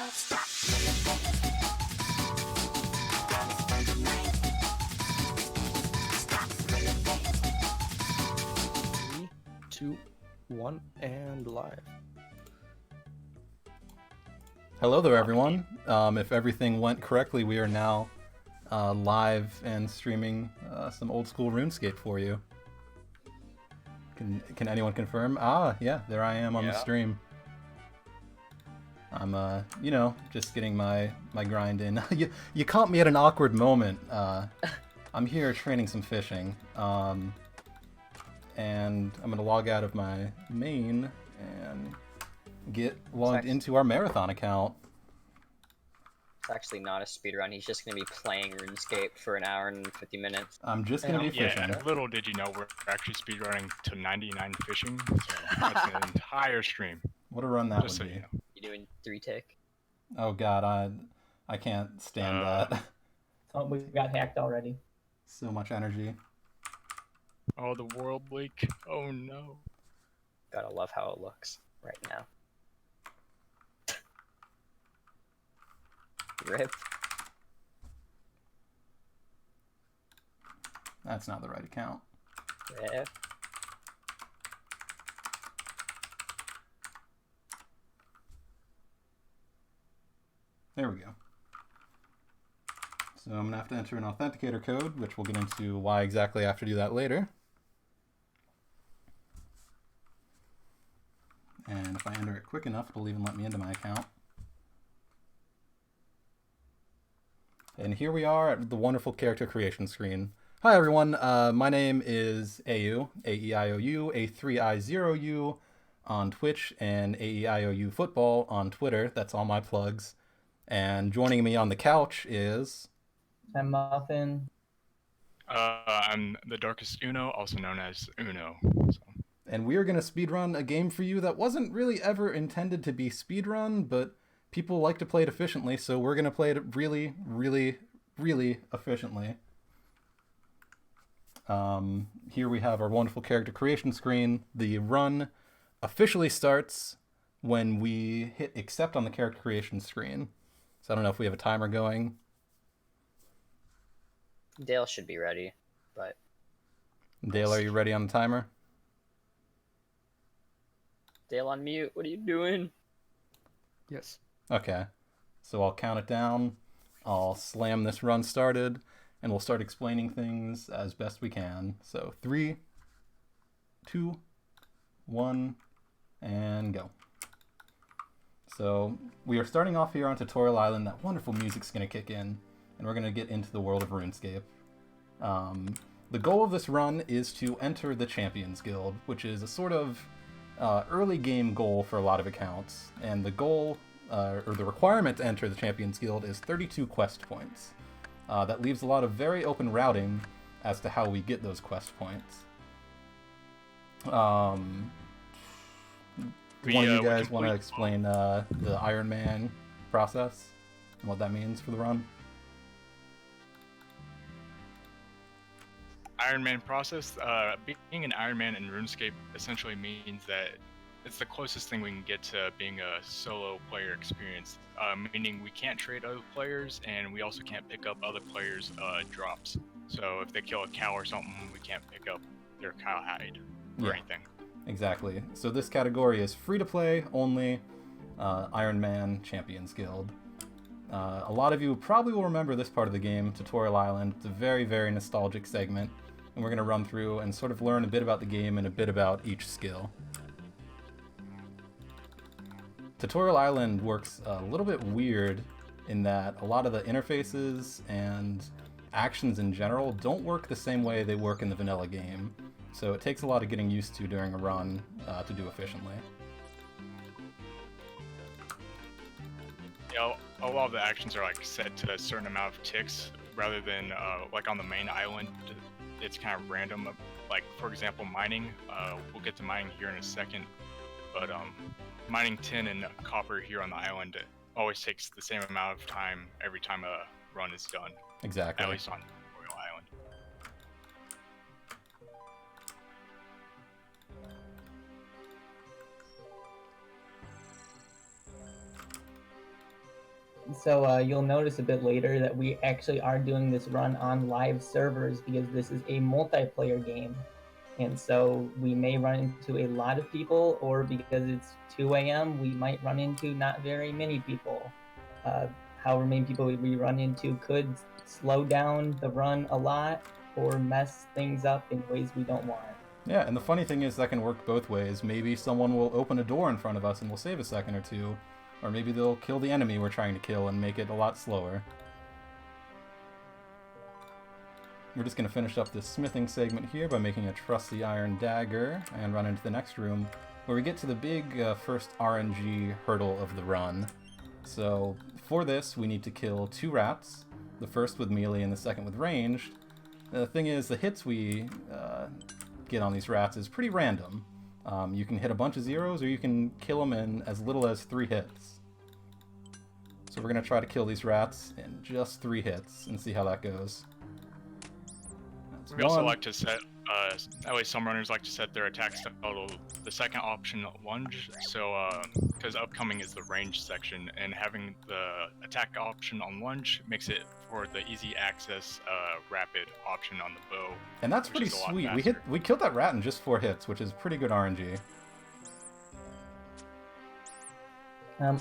Three, two, one, and live. Hello there, everyone. If everything went correctly, we are now live and streaming some old school RuneScape for you. Can anyone confirm? Ah, yeah, there I am on the stream. I'm just getting my grind in. You caught me at an awkward moment. I'm here training some fishing, and I'm gonna log out of my main and get logged into our marathon account. It's actually not a speedrun. He's just going to be playing RuneScape for an hour and 50 minutes. I'm just going to be fishing. Yeah, little did you know we're actually speedrunning to 99 fishing, so that's an entire stream. What a run that just would be. You know. You doing 3-tick? Oh god, I can't stand that. Oh, we got hacked already. So much energy. Oh, the world leak. Oh no. Gotta love how it looks right now. Rip. That's not the right account. Rip. There we go. So I'm gonna have to enter an authenticator code, which we'll get into why exactly I have to do that later. And if I enter it quick enough, it'll even let me into my account. And here we are at the wonderful character creation screen. Hi everyone, my name is A3i0u, A3i0u, A3i0u on Twitch, and A3i0u football on Twitter. That's all my plugs. And joining me on the couch is... I'm Muffin. I'm the Darkest Uno, also known as Uno. So. And we are going to speedrun a game for you that wasn't really ever intended to be speedrun, but people like to play it efficiently, so we're going to play it really, really, really efficiently. Here we have our wonderful character creation screen. The run officially starts when we hit accept on the character creation screen. So I don't know if we have a timer going. Dale should be ready, but... Dale, are you ready on the timer? Dale on mute, what are you doing? Yes. Okay, so I'll count it down, I'll slam this run started, and we'll start explaining things as best we can. So 3, 2, 1, and go. So we are starting off here on Tutorial Island. That wonderful music's going to kick in, and we're going to get into the world of RuneScape. The goal of this run is to enter the Champions Guild, which is a sort of early game goal for a lot of accounts, and the goal... or the requirement to enter the Champions Guild is 32 quest points. That leaves a lot of very open routing as to how we get those quest points. One of you guys want to explain the Iron Man process and what that means for the run? Iron Man process? Being an Iron Man in RuneScape essentially means that it's the closest thing we can get to being a solo player experience, meaning we can't trade other players, and we also can't pick up other players' drops. So if they kill a cow or something, we can't pick up their cow hide or anything. Exactly. So this category is free-to-play only, Iron Man Champions Guild. A lot of you probably will remember this part of the game, Tutorial Island. It's a very, very nostalgic segment, and we're going to run through and sort of learn a bit about the game and a bit about each skill. Tutorial Island works a little bit weird in that a lot of the interfaces and actions in general don't work the same way they work in the vanilla game, so it takes a lot of getting used to during a run to do efficiently. Yeah, a lot of the actions are like set to a certain amount of ticks, rather than like on the main island, it's kind of random. Like for example, mining. We'll get to mining here in a second, but mining tin and copper here on the island always takes the same amount of time every time a run is done. Exactly. At least on Royal Island. So you'll notice a bit later that we actually are doing this run on live servers because this is a multiplayer game. And so we may run into a lot of people, or because it's 2 a.m., we might run into not very many people. However many people we run into could slow down the run a lot or mess things up in ways we don't want. Yeah, and the funny thing is that can work both ways. Maybe someone will open a door in front of us and we'll save a second or two, or maybe they'll kill the enemy we're trying to kill and make it a lot slower. We're just going to finish up this smithing segment here by making a trusty iron dagger and run into the next room, where we get to the big first RNG hurdle of the run. So for this, we need to kill 2 rats, the first with melee and the second with ranged. The thing is, the hits we get on these rats is pretty random. You can hit a bunch of zeros, or you can kill them in as little as 3 hits. So we're going to try to kill these rats in just 3 hits and see how that goes. That's We also one. like to set, at least some runners like to set their attack style to the second option lunge, so, because upcoming is the range section, and having the attack option on lunge makes it for the easy access, rapid option on the bow. And that's which pretty is a lot sweet. faster. We killed that rat in just 4 hits, which is pretty good RNG.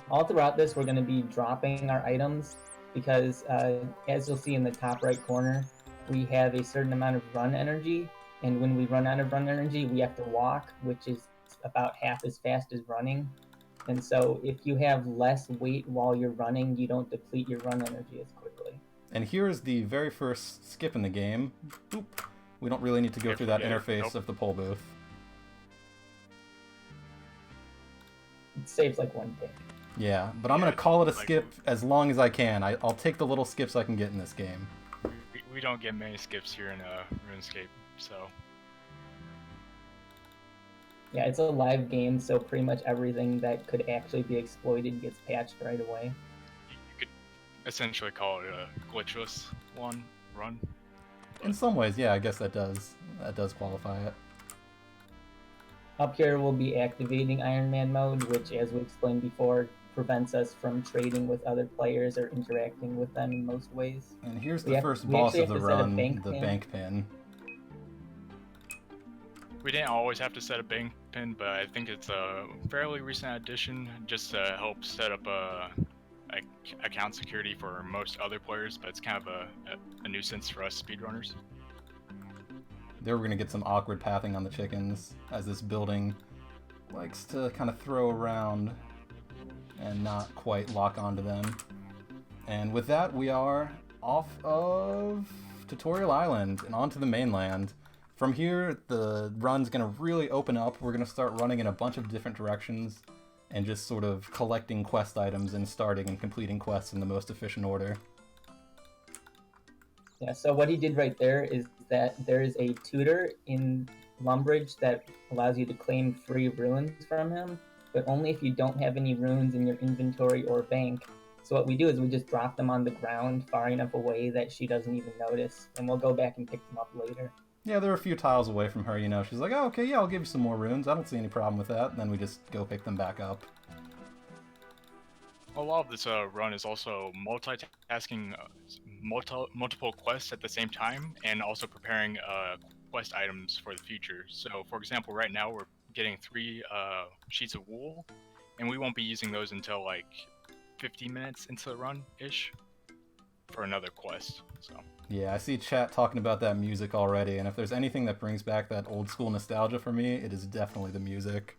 All throughout this, we're going to be dropping our items because, as you'll see in the top right corner, we have a certain amount of run energy, and when we run out of run energy, we have to walk, which is about half as fast as running. And so if you have less weight while you're running, you don't deplete your run energy as quickly. And here's the very first skip in the game. Boop. We don't really need to go through that interface Nope. of the pole booth. It saves like 1 tick. Yeah, but I'm going to call it a skip as long as I can. I'll take the little skips I can get in this game. We don't get many skips here in RuneScape, so Yeah, it's a live game, so pretty much everything that could actually be exploited gets patched right away. you could essentially call it a glitchless run. In some ways, yeah, I guess that does qualify it. Up here, we'll be activating Iron Man mode, which, as we explained before, prevents us from trading with other players or interacting with them in most ways. And here's We the have- first we boss actually of the have to set a run, bank the pin. bank pin. We didn't always have to set a bank pin, but I think it's a fairly recent addition just to help set up account security for most other players, but it's kind of a nuisance for us speedrunners. There we're going to get some awkward pathing on the chickens, as this building likes to kind of throw around and not quite lock onto them. And with that, we are off of Tutorial Island and onto the mainland. From here, the run's going to really open up. We're going to start running in a bunch of different directions and just sort of collecting quest items and starting and completing quests in the most efficient order. Yeah, so what he did right there is that there is a tutor in Lumbridge that allows you to claim free runes from him, but only if you don't have any runes in your inventory or bank. So what we do is we just drop them on the ground far enough away that she doesn't even notice, and we'll go back and pick them up later. Yeah, they're a few tiles away from her, you know. She's like, oh, okay, yeah, I'll give you some more runes. I don't see any problem with that. And then we just go pick them back up. A lot of this run is also multitasking multiple quests at the same time, and also preparing quest items for the future. So, for example, right now we're getting 3 sheets of wool, and we won't be using those until like 15 minutes into the run-ish for another quest. So Yeah, I see chat talking about that music already, and if there's anything that brings back that old school nostalgia for me, it is definitely the music.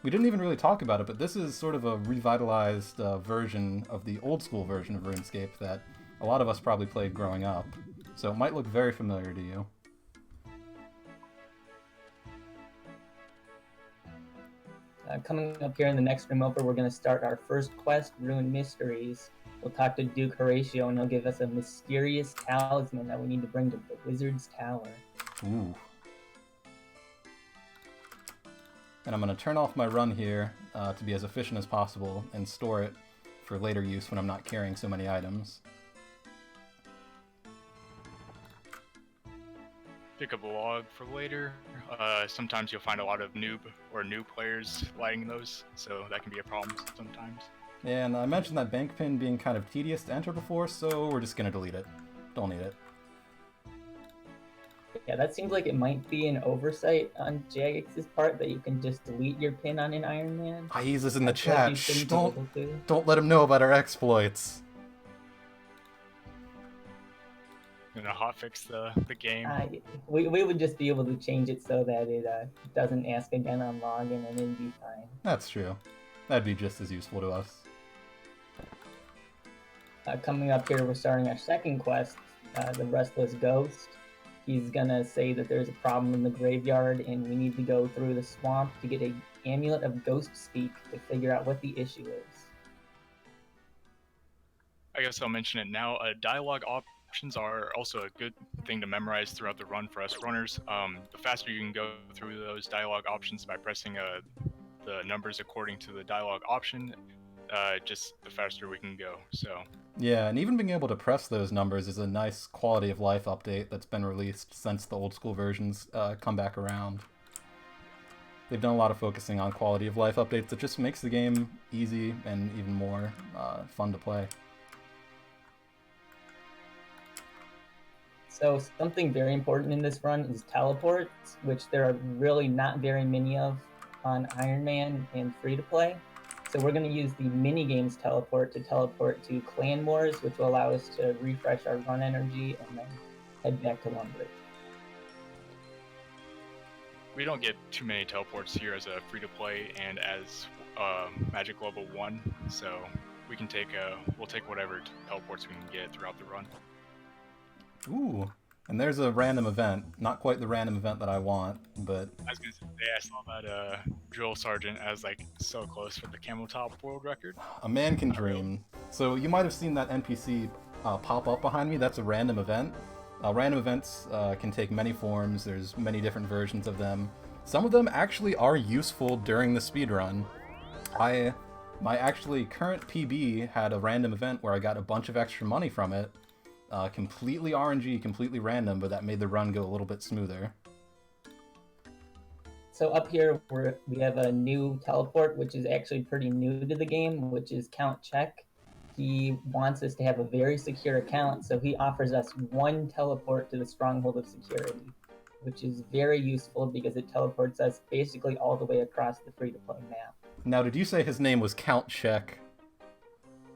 We didn't even really talk about it, but this is sort of a revitalized version of the old school version of RuneScape that a lot of us probably played growing up, so it might look very familiar to you. Coming up here in the next room over, we're going to start our first quest, Rune Mysteries. We'll talk to Duke Horatio, and he'll give us a mysterious talisman that we need to bring to the Wizard's Tower. Ooh. And I'm going to turn off my run here to be as efficient as possible and store it for later use when I'm not carrying so many items. pick up a log for later. Sometimes you'll find a lot of new players lighting those, so that can be a problem sometimes. And I mentioned that bank pin being kind of tedious to enter before, so we're just gonna delete it. Don't need it. Yeah, that seems like it might be an oversight on Jagex's part that you can just delete your pin on an Iron Man. Aiz is in the I feel like chat. you Shh, shouldn't be able to. don't let him know about our exploits. Gonna hotfix the game. We would just be able to change it so that it doesn't ask again on login, and it'd be fine. That's true. That'd be just as useful to us. Coming up here, we're starting our second quest, the Restless Ghost. He's gonna say that there's a problem in the graveyard, and we need to go through the swamp to get an amulet of ghost speak to figure out what the issue is. I guess I'll mention it now. Dialogue options are also a good thing to memorize throughout the run for us runners. The faster you can go through those dialogue options by pressing the numbers according to the dialogue option, just the faster we can go. So Yeah, and even being able to press those numbers is a nice quality of life update that's been released since the old school versions come back around. They've done a lot of focusing on quality of life updates that just makes the game easy and even more fun to play. So something very important in this run is teleports, which there are really not very many of on Iron Man and free-to-play. So we're going to use the mini-games teleport to teleport to Clan Wars, which will allow us to refresh our run energy and then head back to Lumbridge. we don't get too many teleports here as a free-to-play and as Magic Level 1, so we can take we'll take whatever teleports we can get throughout the run. Ooh, and there's a random event. Not quite the random event that I want, but... I was gonna say, I saw that Drill Sergeant as like so close for the Camel Top world record. A man can dream. So you might have seen that NPC pop up behind me. That's a random event. Random events can take many forms. There's many different versions of them. Some of them actually are useful during the speedrun. My actually current PB had a random event where I got a bunch of extra money from it. Completely RNG, completely random, but that made the run go a little bit smoother. So up here, we have a new teleport, which is actually pretty new to the game, which is Count Check. He wants us to have a very secure account, so he offers us one teleport to the Stronghold of Security, which is very useful because it teleports us basically all the way across the free-to-play map. Now, did you say his name was Count Check?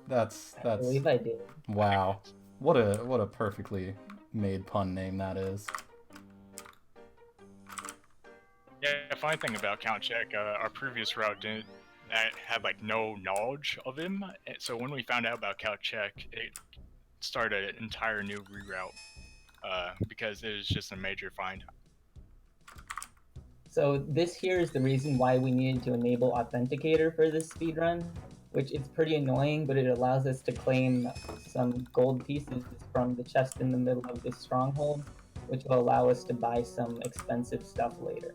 That's... I believe I did. Wow. What a perfectly made pun name that is. Yeah, the funny thing about Count Check, our previous route had like no knowledge of him, so when we found out about Count Check, it started an entire new reroute because it was just a major find. So this here is the reason why we needed to enable Authenticator for this speedrun, which is pretty annoying, but it allows us to claim some gold pieces from the chest in the middle of this stronghold, which will allow us to buy some expensive stuff later.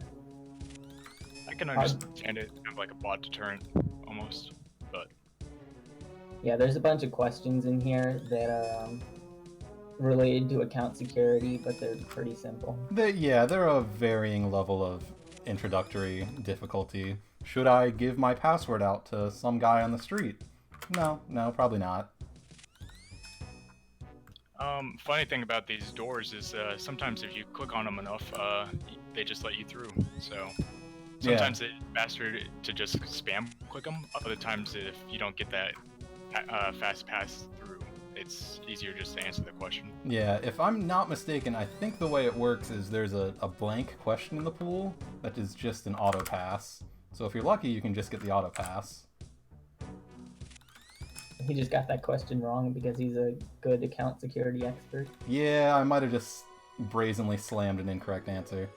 I can understand it, kind of like a bot deterrent, almost, but... Yeah, there's a bunch of questions in here that are related to account security, but they're pretty simple. They're a varying level of introductory difficulty. Should I give my password out to some guy on the street? No, probably not. Funny thing about these doors is sometimes if you click on them enough, they just let you through, so... Sometimes it's faster to just spam click them. Other times, if you don't get that fast pass through, it's easier just to answer the question. Yeah, if I'm not mistaken, I think the way it works is there's a blank question in the pool that is just an auto pass. So if you're lucky, you can just get the auto pass. He just got that question wrong because he's a good account security expert. Yeah, I might have just brazenly slammed an incorrect answer.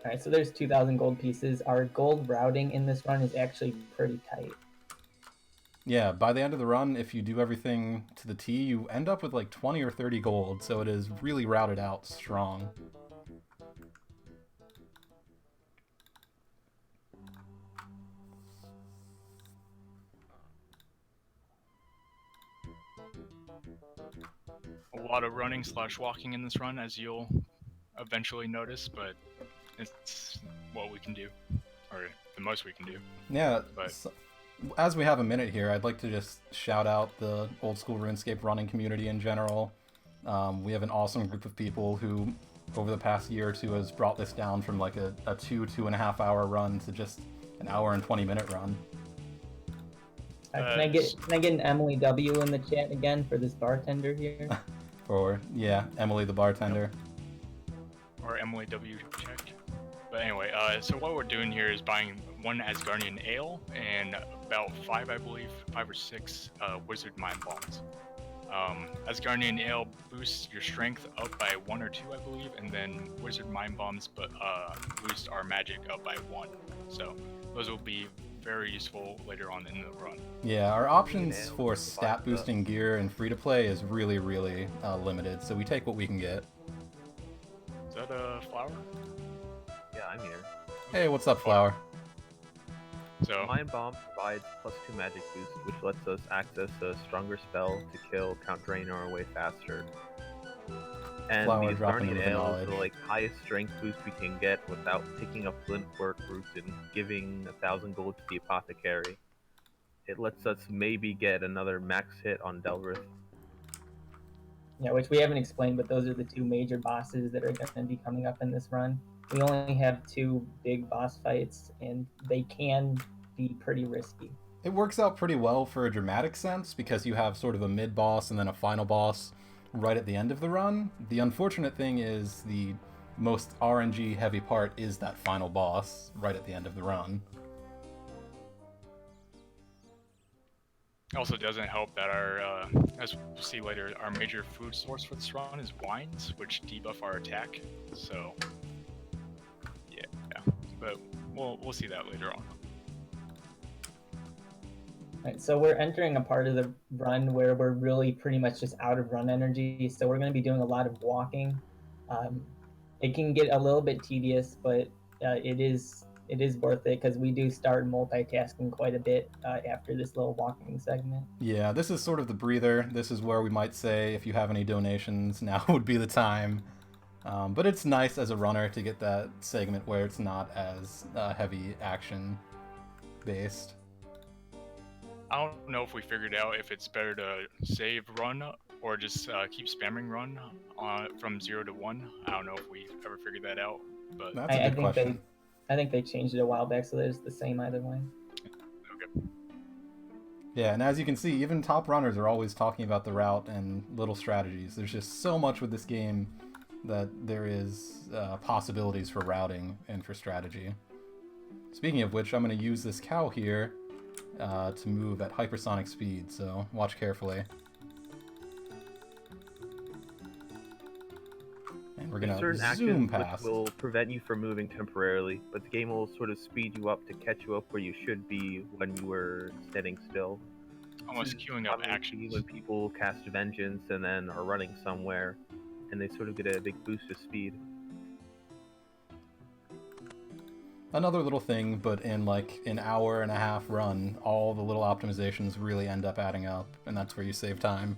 Alright, so there's 2,000 gold pieces. Our gold routing in this run is actually pretty tight. Yeah, by the end of the run, if you do everything to the T, you end up with like 20 or 30 gold, so it is really routed out strong. a lot of running / walking in this run, as you'll eventually notice, but it's what we can do, or the most we can do. Yeah, But so, as we have a minute here, I'd like to just shout out the Old School Runescape running community in general. We have an awesome group of people who, over the past year or two, has brought this down from like a 2.5 hour run to just an hour and 20-minute run. Can I get an Emily W in the chat again for this bartender here? Yeah, Emily the bartender. or Emily W checked. But anyway, so what we're doing here is buying 1 Asgardian Ale and about 5, I believe, 5 or 6 Wizard Mind Bombs. Asgardian Ale boosts your strength up by 1 or 2, I believe, and then Wizard Mind Bombs boost our magic up by 1. So those will be very useful later on in the run. Yeah, our options for stat boosting gear and free to play is really, really limited, so we take what we can get. Is that a flower? Yeah, I'm here. Hey, what's up, Flower? So Mind Bomb provides +2 magic boost, which lets us access a stronger spell to kill Count Draenor away faster. And Flower the dropping Asgardian into the Ale knowledge. is the highest strength boost we can get without picking up flint work roots and giving 1,000 gold to the apothecary. It lets us maybe get another max hit on Delrith. Yeah, which we haven't explained, but those are the 2 major bosses that are going to be coming up in this run. We only have 2 big boss fights, and they can be pretty risky. It works out pretty well for a dramatic sense because you have sort of a mid-boss and then a final boss right at the end of the run. The unfortunate thing is the most RNG heavy part is that final boss right at the end of the run. also doesn't help that our, as we'll see later, our major food source for this run is wines, which debuff our attack. So yeah, but we'll see that later on. Right, so we're entering a part of the run where we're really pretty much just out of run energy, so we're going to be doing a lot of walking. It can get a little bit tedious, but it is worth it because we do start multitasking quite a bit after this little walking segment. Yeah, this is sort of the breather. This is where we might say if you have any donations, now would be the time. But it's nice as a runner to get that segment where it's not as heavy action based. I don't know if we figured out if it's better to save run or just keep spamming run from 0 to 1. I don't know if we ever figured that out, but That's a good question. I think they changed it a while back, so that it's the same either way. okay. Yeah, and as you can see, even top runners are always talking about the route and little strategies. There's just so much with this game that there is possibilities for routing and for strategy. Speaking of which, I'm going to use this cow here to move at hypersonic speed, so watch carefully. And we're going to certain zoom actions past. which will prevent you from moving temporarily, but the game will sort of speed you up to catch you up where you should be when you were standing still. Almost queuing up Obviously, actions. when people cast Vengeance and then are running somewhere, and they sort of get a big boost of speed. Another little thing, but in like an hour and a half run, all the little optimizations really end up adding up, and that's where you save time.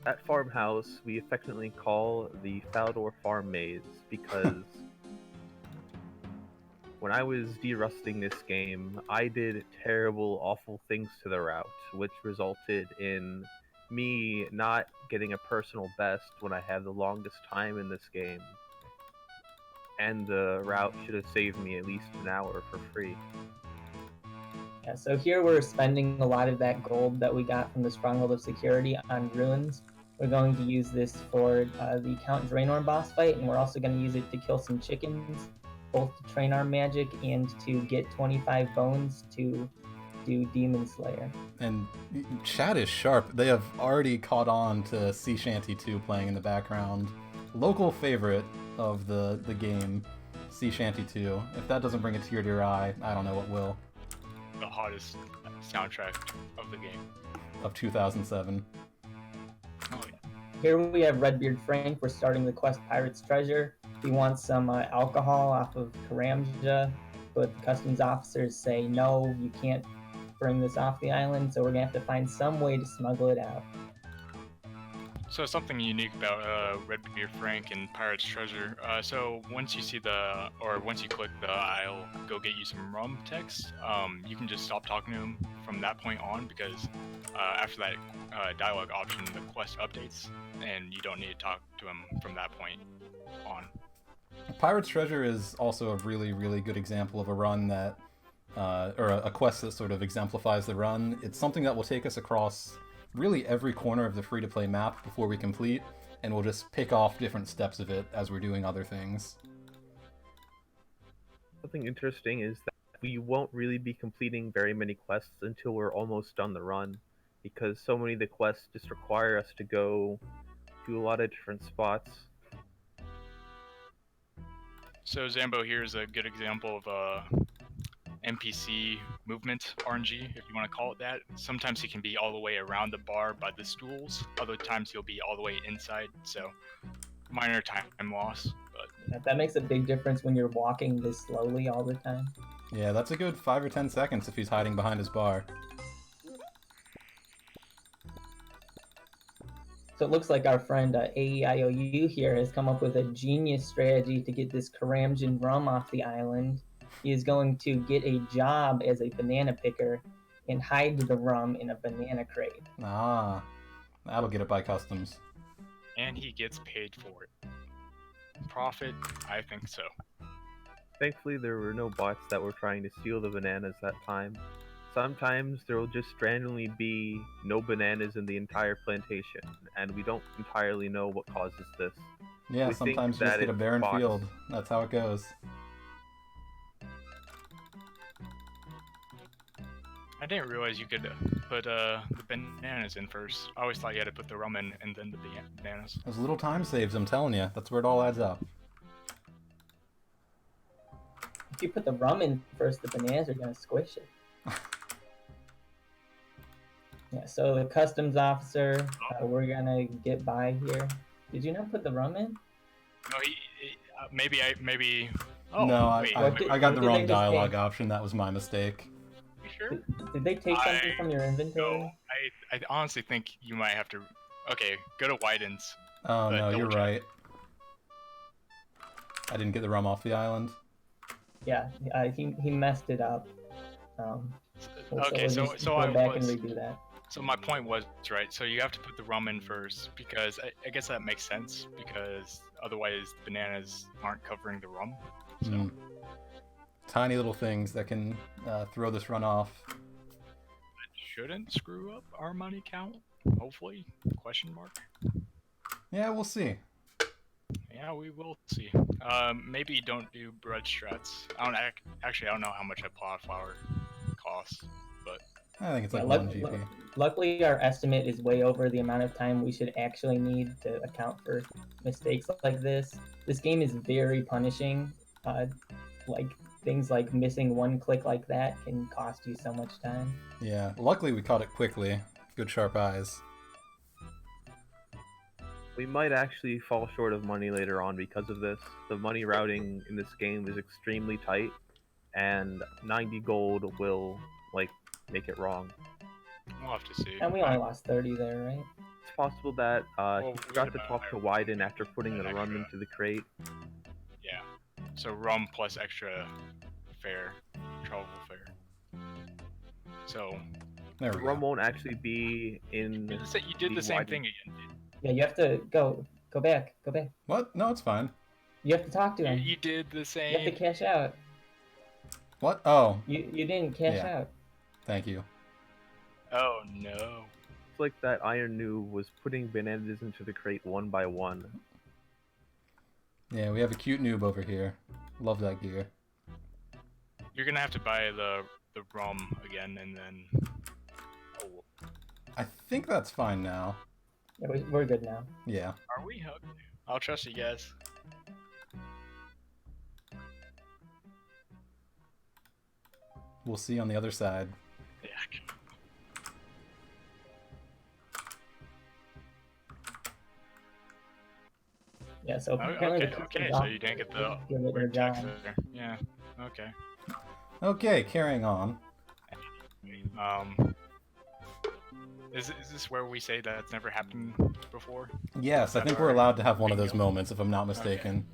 At Farmhouse, we affectionately call the Falador Farm Maze because when I was derusting this game, I did terrible, awful things to the route, which resulted in me not getting a personal best when I had the longest time in this game. And the route should have saved me at least an hour for free. Yeah, so here we're spending a lot of that gold that we got from the Stronghold of Security on runes. We're going to use this for the Count Draenor boss fight, and we're also going to use it to kill some chickens, both to train our magic and to get 25 bones to do Demon Slayer. And chat is sharp. They have already caught on to Sea Shanty 2 playing in the background. Local favorite of the game, Sea Shanty 2. If that doesn't bring a tear to your eye, I don't know what will. The hottest soundtrack of the game. Of 2007. Oh yeah. Here we have Redbeard Frank. We're starting the quest Pirate's Treasure. We want some alcohol off of Karamja, but the customs officers say no, you can't transferring this off the island, so we're gonna have to find some way to smuggle it out. So something unique about Redbeard Frank and Pirate's Treasure. So once you see once you click the "I'll go get you some rum" text, you can just stop talking to him from that point on, because after that dialogue option, the quest updates, and you don't need to talk to him from that point on. Pirate's Treasure is also a really, really good example of a run that, or a quest that sort of exemplifies the run. It's something that will take us across really every corner of the free-to-play map before we complete, and we'll just pick off different steps of it as we're doing other things. Something interesting is that we won't really be completing very many quests until we're almost done the run, because so many of the quests just require us to go to a lot of different spots. So Zambo here is a good example of NPC movement RNG, if you want to call it that. Sometimes he can be all the way around the bar by the stools. Other times he'll be all the way inside. So minor time loss, but That makes a big difference when you're walking this slowly all the time. Yeah, that's a good 5 or 10 seconds if he's hiding behind his bar. So it looks like our friend A3i0u here has come up with a genius strategy to get this Karamjan rum off the island. He is going to get a job as a banana picker and hide the rum in a banana crate. Ah, that'll get it by customs. and he gets paid for it. Profit? I think so. Thankfully, there were no bots that were trying to steal the bananas that time. Sometimes there will just randomly be no bananas in the entire plantation, and we don't entirely know what causes this. Yeah, We think sometimes you just that get a it's barren bots. field. That's how it goes. I didn't realize you could put the bananas in first. I always thought you had to put the rum in and then the bananas. Those little time saves, I'm telling you. That's where it all adds up. If you put the rum in first, the bananas are going to squish it. Yeah, so the customs officer, we're going to get by here. Did you not put the rum in? No, maybe. Oh, No, wait, I did- got the what did wrong they just dialogue take? option. That was my mistake. You sure? Did they take something I- from your inventory? No, I honestly think you might have to. Okay, go to Widens. Oh, no, double you're check. right. I didn't get the rum off the island. Yeah, he messed it up. Okay, we'll so just so go I back was. and redo that. So my point was right. So you have to put the rum in first because I guess that makes sense because otherwise bananas aren't covering the rum. So Mm. Tiny little things that can throw this run off. shouldn't screw up our money count. Hopefully? Question mark. Yeah, we'll see. Yeah, we will see. Maybe don't do bread strats. Actually I don't know how much a pot of flour costs, but I think it's Yeah, like 1 GP. Luckily, our estimate is way over the amount of time we should actually need to account for mistakes like this. This game is very punishing. Like things like missing one click like that can cost you so much time. Yeah, luckily we caught it quickly. Good sharp eyes. We might actually fall short of money later on because of this. The money routing in this game is extremely tight, and 90 gold will, make it wrong. we'll have to see. And we only lost 30 there, right? It's possible that Well, he forgot to we talk to should- Wyden after putting the that rum extra. into the crate. Yeah. So rum plus extra fare, travel fare. So There The we rum go. won't actually be in. you did The the same Wyden. thing again. Yeah, you have to go back. What? No, it's fine. You have to talk to You, him. you did the You have to same. cash out. What? Oh, You didn't cash Yeah. out. thank you. Oh no. It's like that A3i0u was putting bananas into the crate one by one. Yeah, we have a cute noob over here. Love that gear. You're gonna have to buy the rum again and then. Oh, I think that's fine now. Yeah, we're good now. Yeah. are we? Okay. I'll trust you guys. We'll see on the other side. Yeah. Yeah, so Oh, apparently the okay. customs So you didn't get the officer give it their weird text job. there. Yeah. Okay. Okay, carrying on. Is this where we say that it's never happened before? Yes, I think we're allowed to have one of those moments, if I'm not mistaken.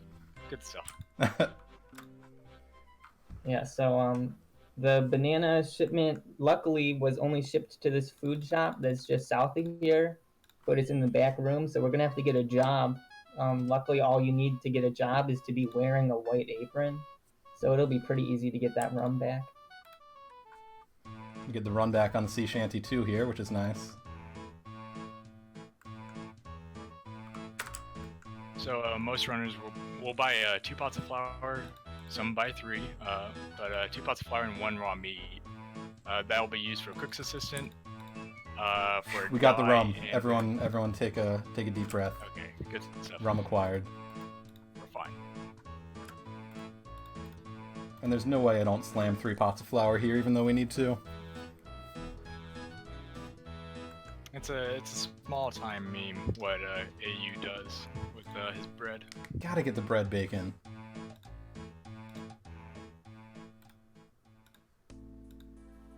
Good stuff. Yeah, so the banana shipment luckily was only shipped to this food shop that's just south of here, but it's in the back room, so we're gonna have to get a job. Luckily, all you need to get a job is to be wearing a white apron, so it'll be pretty easy to get that run back. You get the run back on the sea shanty too here, which is nice. So most runners will buy 2 pots of flour. Some buy 3, but 2 pots of flour and 1 raw meat. That will be used for cook's assistant. For We got the dye rum. and- Everyone take a deep breath. Okay, good stuff. Rum acquired. We're fine. And there's no way I don't slam 3 pots of flour here, even though we need to. It's a small time meme what AU does with his bread. Gotta get the bread bacon.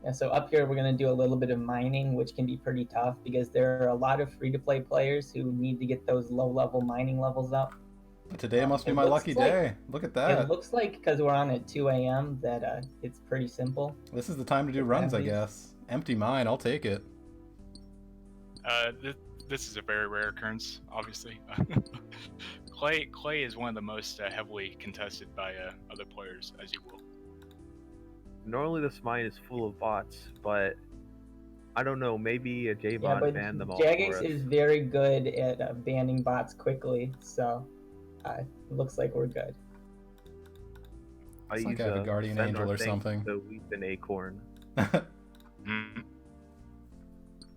Yeah, so up here we're going to do a little bit of mining, which can be pretty tough because there are a lot of free-to-play players who need to get those low-level mining levels up. But today must be It my looks lucky like- day. Look at that. It looks like, because we're on at 2 a.m., that it's pretty simple. This is the time to do runs, I guess. Empty mine, I'll take it. This is a very rare occurrence, obviously. Clay is one of the most heavily contested by other players, as you will. Normally this mine is full of bots, but I don't know, maybe a Yeah, J-bot but banned them all for Jagex us. is very good at banning bots quickly, so it looks like we're good. I It's like use I have a guardian send angel our or thanks something. to Wheat and Acorn. Mm.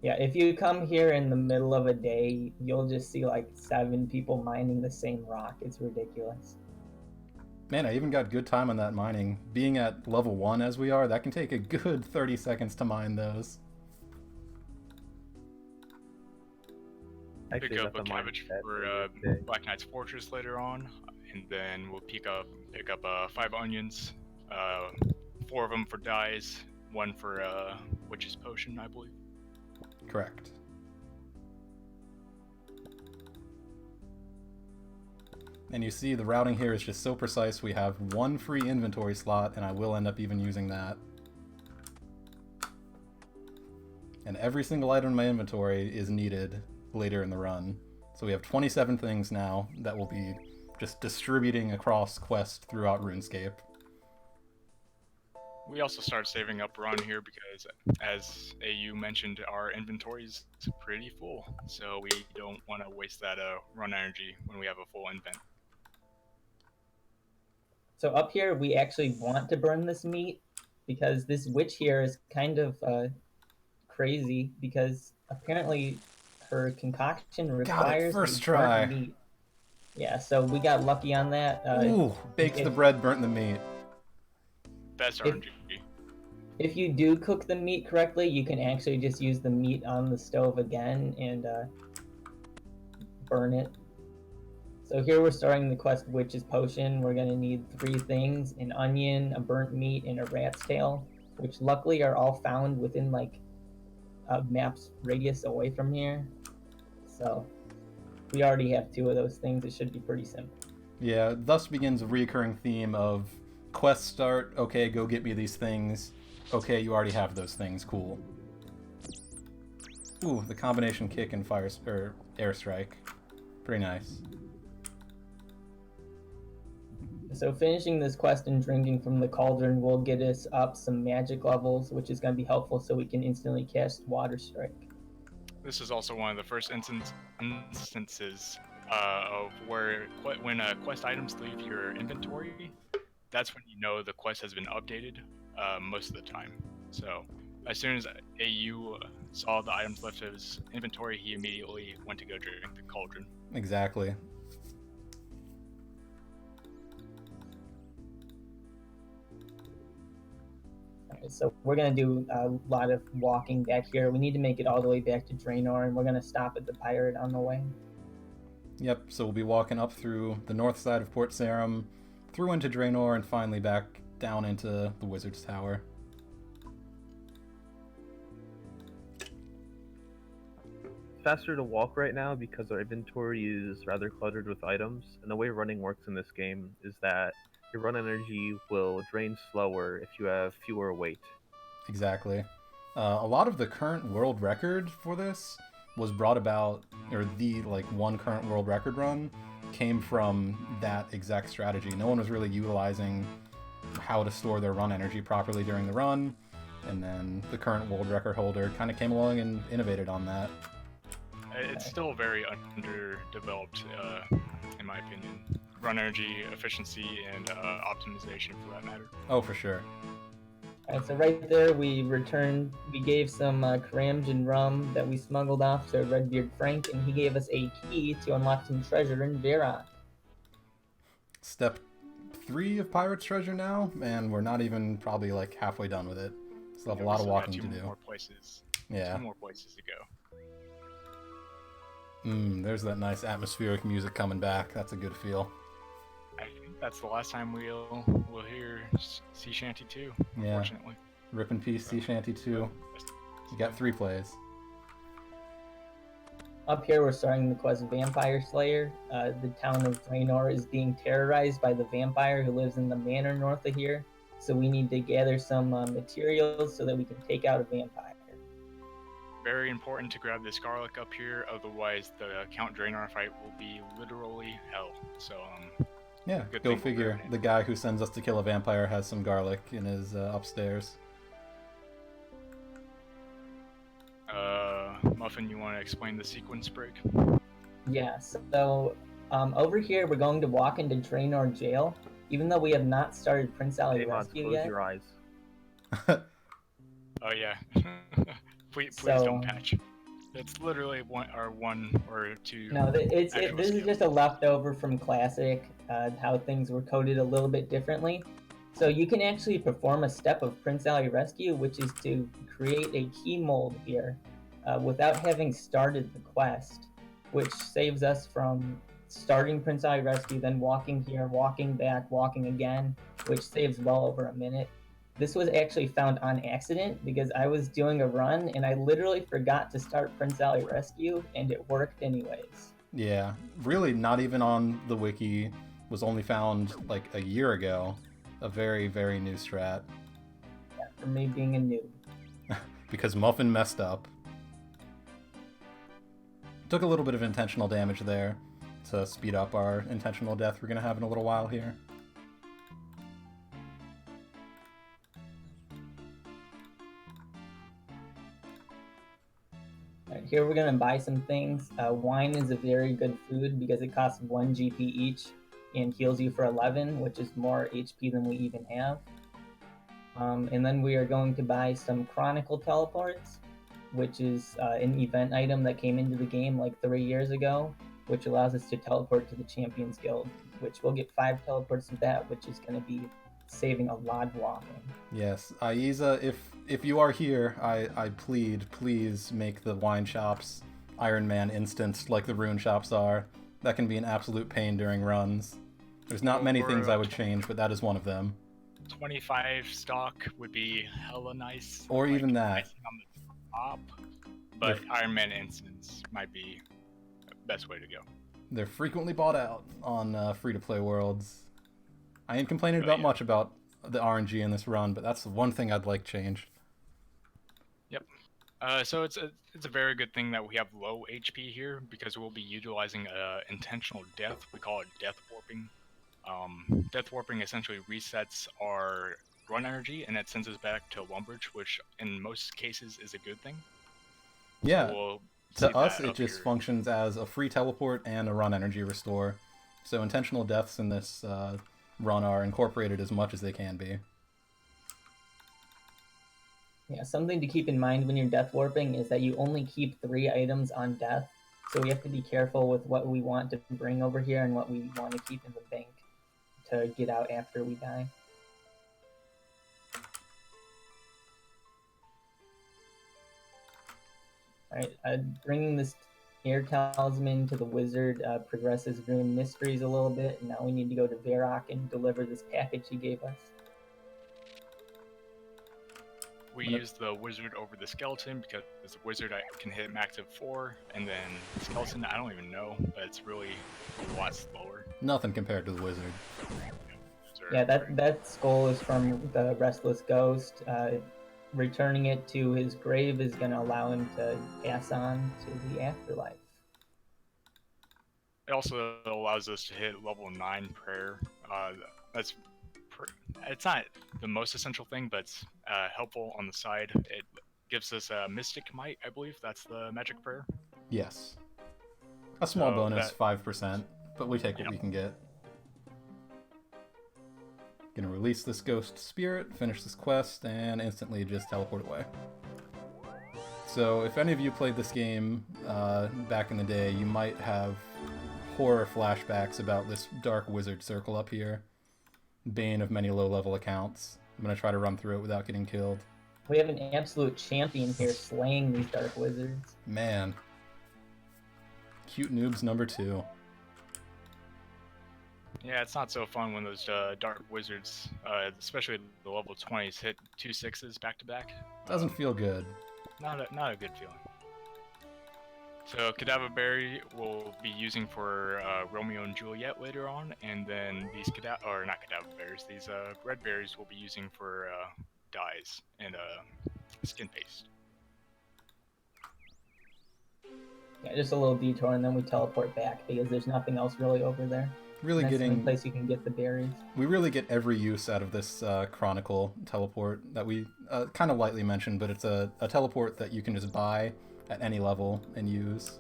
Yeah, if you come here in the middle of a day, you'll just see like 7 people mining the same rock. It's ridiculous. Man, I even got good time on that mining. Being at level 1 as we are, that can take a good 30 seconds to mine those. Actually, Pick up got a the mine cabbage set for today. Black Knight's Fortress later on, and then we'll pick up 5 onions, 4 of them for dyes, 1 for Witch's Potion, I believe. Correct. And you see the routing here is just so precise. We have 1 free inventory slot, and I will end up even using that. And every single item in my inventory is needed later in the run. So we have 27 things now that will be just distributing across quests throughout RuneScape. We also start saving up run here because, as AU mentioned, our inventory is pretty full, so we don't want to waste that run energy when we have a full invent. So up here, we actually want to burn this meat because this witch here is kind of crazy because apparently her concoction requires first a try. burnt meat. Yeah, so we got lucky on that. Ooh, baked the bread, burnt the meat. Best If- RNG. If you do cook the meat correctly, you can actually just use the meat on the stove again and burn it. So here we're starting the quest Witch's Potion. We're going to need 3 things, an onion, a burnt meat, and a rat's tail, which luckily are all found within like a map's radius away from here. So we already have 2 of those things. It should be pretty simple. Yeah, thus begins a recurring theme of quest start, okay, go get me these things. Okay, you already have those things, cool. Ooh, the combination kick and airstrike. Pretty nice. So finishing this quest and drinking from the cauldron will get us up some magic levels, which is going to be helpful so we can instantly cast Water Strike. This is also one of the first instances of where when quest items leave your inventory, that's when you know the quest has been updated most of the time. So as soon as AU saw the items left of his inventory, he immediately went to go drink the cauldron. Exactly. Alright, so we're going to do a lot of walking back here. We need to make it all the way back to Draenor, and we're going to stop at the pirate on the way. Yep, so we'll be walking up through the north side of Port Sarum, through into Draenor, and finally back down into the Wizard's Tower. faster to walk right now because our inventory is rather cluttered with items, and the way running works in this game is that your run energy will drain slower if you have fewer weight. Exactly. A lot of the current world record for this was brought about, or the one current world record run came from that exact strategy. No one was really utilizing how to store their run energy properly during the run, and then the current world record holder kind of came along and innovated on that. It's still very underdeveloped, in my opinion. Run energy, efficiency, and optimization for that matter. Oh, for sure. Alright, so right there we gave some Karamjan rum that we smuggled off to Redbeard Frank, and he gave us a key to unlock some treasure in Varrock. Step 3 of Pirate's Treasure now, and we're not even probably halfway done with it. Still have a lot of walking to do. Two more places. Yeah. 2 more places to go. There's that nice atmospheric music coming back. That's a good feel. I think that's the last time we'll hear Sea Shanty 2, Yeah. unfortunately. Rip in peace, Sea Shanty 2. You got 3 plays. Up here we're starting the quest Vampire Slayer. The town of Draenor is being terrorized by the vampire who lives in the manor north of here. So we need to gather some materials so that we can take out a vampire. Very important to grab this garlic up here, otherwise the Count Draenor fight will be literally hell. So, Yeah, good go thing we're figure. grabbing it. The guy who sends us to kill a vampire has some garlic in his upstairs. Muffin, you want to explain the sequence break? Yeah, so over here we're going to walk into Draenor Jail, even though we have not started Prince Ali Hey, mods, Rescue close yet. your eyes. Oh yeah. please So- don't patch. It's literally one or two. No, this actual is skills. just a leftover from Classic, how things were coded a little bit differently. So you can actually perform a step of Prince Ali Rescue, which is to create a key mold here without having started the quest, which saves us from starting Prince Ali Rescue, then walking here, walking back, walking again, which saves well over a minute. This was actually found on accident because I was doing a run and I literally forgot to start Prince Ali Rescue, and it worked anyways. Yeah, really not even on the wiki. Was only found a year ago. A very, very new strat. For me being a noob. Because Muffin messed up. Took a little bit of intentional damage there to speed up our intentional death we're going to have in a little while here. Alright, here we're gonna buy some things. Wine is a very good food because it costs 1 GP each and heals you for 11, which is more HP than we even have. And then we are going to buy some Chronicle teleports, which is an event item that came into the game 3 years ago, which allows us to teleport to the Champions Guild, which we'll get 5 teleports of that, which is going to be saving a lot of walking. Yes, Aiza, if you are here, I plead, please make the wine shops Iron Man instanced like the rune shops are. That can be an absolute pain during runs. There's not many things I would change, but that is one of them. 25 stock would be hella nice. Or even that. icing on the top, but Iron Man instance might be the best way to go. They're frequently bought out on free-to-play worlds. I ain't complaining Oh, yeah. much about the RNG in this run, but that's the one thing I'd like changed. So it's a very good thing that we have low HP here because we'll be utilizing intentional death. We call it death warping. Death warping essentially resets our run energy and it sends us back to Lumbridge, which in most cases is a good thing. Yeah, We'll see to us that it up just here. functions as a free teleport and a run energy restore. So intentional deaths in this run are incorporated as much as they can be. Yeah, something to keep in mind when you're death warping is that you only keep 3 items on death, so we have to be careful with what we want to bring over here and what we want to keep in the bank to get out after we die. Alright, bringing this air talisman to the wizard progresses rune mysteries a little bit, and now we need to go to Varrock and deliver this package he gave us. We Minute. use the wizard over the skeleton because as a wizard I can hit max of 4, and then skeleton I don't even know, but it's really a lot slower. Nothing compared to the wizard. Yeah, that skull is from the Restless Ghost. Returning it to his grave is going to allow him to pass on to the afterlife. It also allows us to hit level 9 prayer. It's not the most essential thing, but it's helpful on the side. It gives us a mystic might, I believe. That's the magic prayer. Yes. A small So bonus, that- 5%, but we take what we can get. Gonna release this ghost spirit, finish this quest, and instantly just teleport away. So if any of you played this game back in the day, you might have horror flashbacks about this dark wizard circle up here. Bane of many low-level accounts. I'm gonna try to run through it without getting killed. We have an absolute champion here slaying these dark wizards. Man. Cute noobs number 2. Yeah, it's not so fun when those dark wizards, especially the level 20s, hit 2 6s back to back. Doesn't feel good. Not a good feeling. So Cadaver Berry we'll be using for Romeo and Juliet later on, and then these these red berries we'll be using for dyes and skin paste. Yeah, just a little detour, and then we teleport back because there's nothing else really over there. Really That's the only getting... place you can get the berries. We really get every use out of this Chronicle teleport that we kind of lightly mentioned, but it's a teleport that you can just buy at any level and use.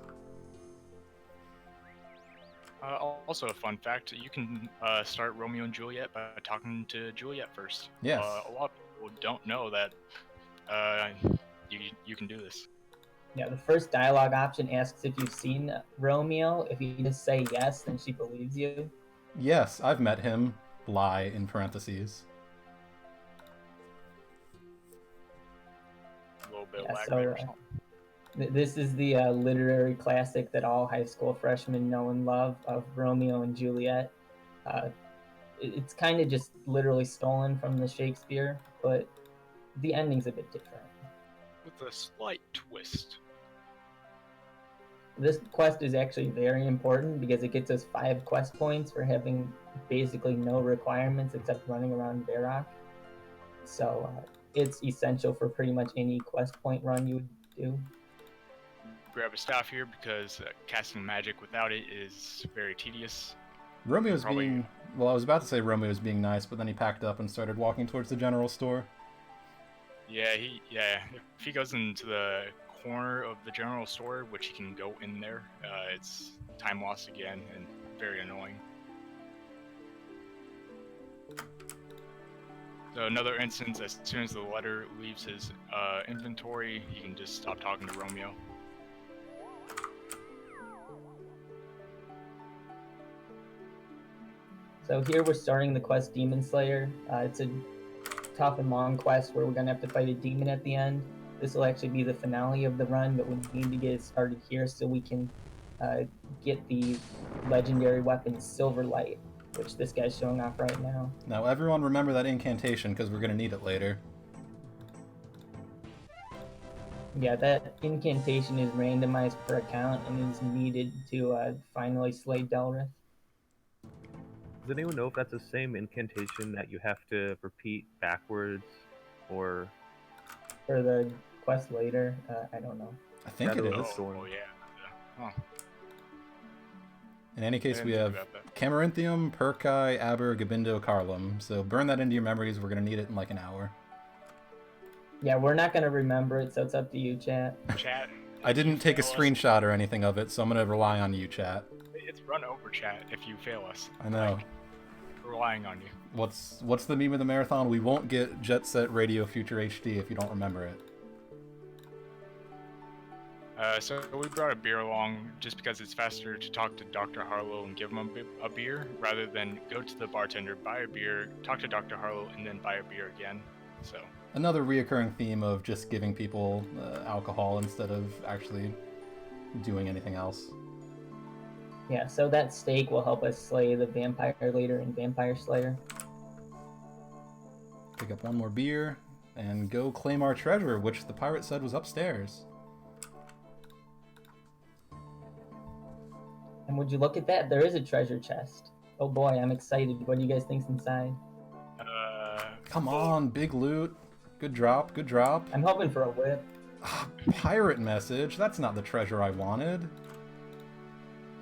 Also a fun fact, you can start Romeo and Juliet by talking to Juliet first. Yes. A lot of people don't know that you can do this. Yeah, the first dialogue option asks if you've seen Romeo. If you just say yes, then she believes you. Yes, I've met him. Lie in parentheses. A little bit Yeah, of lag so, there or something. This is the literary classic that all high school freshmen know and love of Romeo and Juliet. It's kind of just literally stolen from the Shakespeare, but the ending's a bit different. With a slight twist. This quest is actually very important because it gets us 5 quest points for having basically no requirements except running around Varrock. So it's essential for pretty much any quest point run you would do. Grab a staff here because casting magic without it is very tedious. Romeo's Probably- being... Well, I was about to say Romeo's being nice, but then he packed up and started walking towards the general store. Yeah, if he goes into the corner of the general store, which he can go in there, it's time lost again and very annoying. So another instance, as soon as the letter leaves his inventory, he can just stop talking to Romeo. So here we're starting the quest Demon Slayer. It's a tough and long quest where we're going to have to fight a demon at the end. This will actually be the finale of the run, but we need to get it started here so we can get the legendary weapon Silverlight, which this guy's showing off right now. Now everyone remember that incantation because we're going to need it later. Yeah, that incantation is randomized per account and is needed to finally slay Delrith. Does anyone know if that's the same incantation that you have to repeat backwards, or For the quest later, I don't know. I think it Shadow is. of Storm. Oh yeah. Huh. In any case, I we didn't have think about that. Camarinthium, Perkai, Aber, Gabindo, Carlum. So burn that into your memories. We're going to need it in like an hour. Yeah, we're not going to remember it, so it's up to you, chat. Chat. I didn't take a fail us- screenshot or anything of it, so I'm going to rely on you, chat. It's run over, chat. If you fail us, I know. Like, we're relying on you. What's the meme of the marathon? We won't get Jet Set Radio Future HD if you don't remember it. So we brought a beer along just because it's faster to talk to Dr. Harlow and give him a beer rather than go to the bartender, buy a beer, talk to Dr. Harlow, and then buy a beer again. So Another reoccurring theme of just giving people alcohol instead of actually doing anything else. Yeah, so that steak will help us slay the Vampire Leader and Vampire Slayer. Pick up one more beer. and go claim our treasure, which the pirate said was upstairs. And would you look at that? There is a treasure chest. Oh boy, I'm excited. What do you guys think's inside? Come on, big loot. Good drop, good drop. I'm hoping for a whip. Pirate message? That's not the treasure I wanted.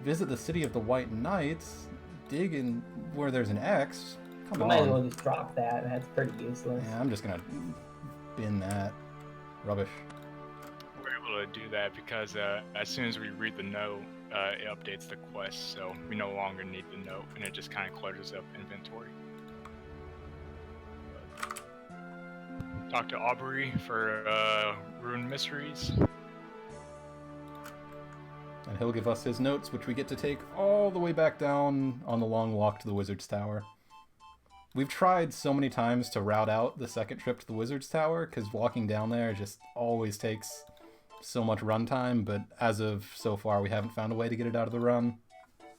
Visit the city of the White Knights. Dig in where there's an X. Come We on. might as well just drop that. That's pretty useless. Yeah, I'm just gonna bin that. Rubbish. We're able to do that because as soon as we read the note, it updates the quest, so we no longer need the note, and it just kind of clutters up inventory. Talk to Aubrey for Rune Mysteries. And he'll give us his notes, which we get to take all the way back down on the long walk to the Wizard's Tower. We've tried so many times to route out the second trip to the Wizard's Tower, because walking down there just always takes so much runtime, but as of so far, we haven't found a way to get it out of the run.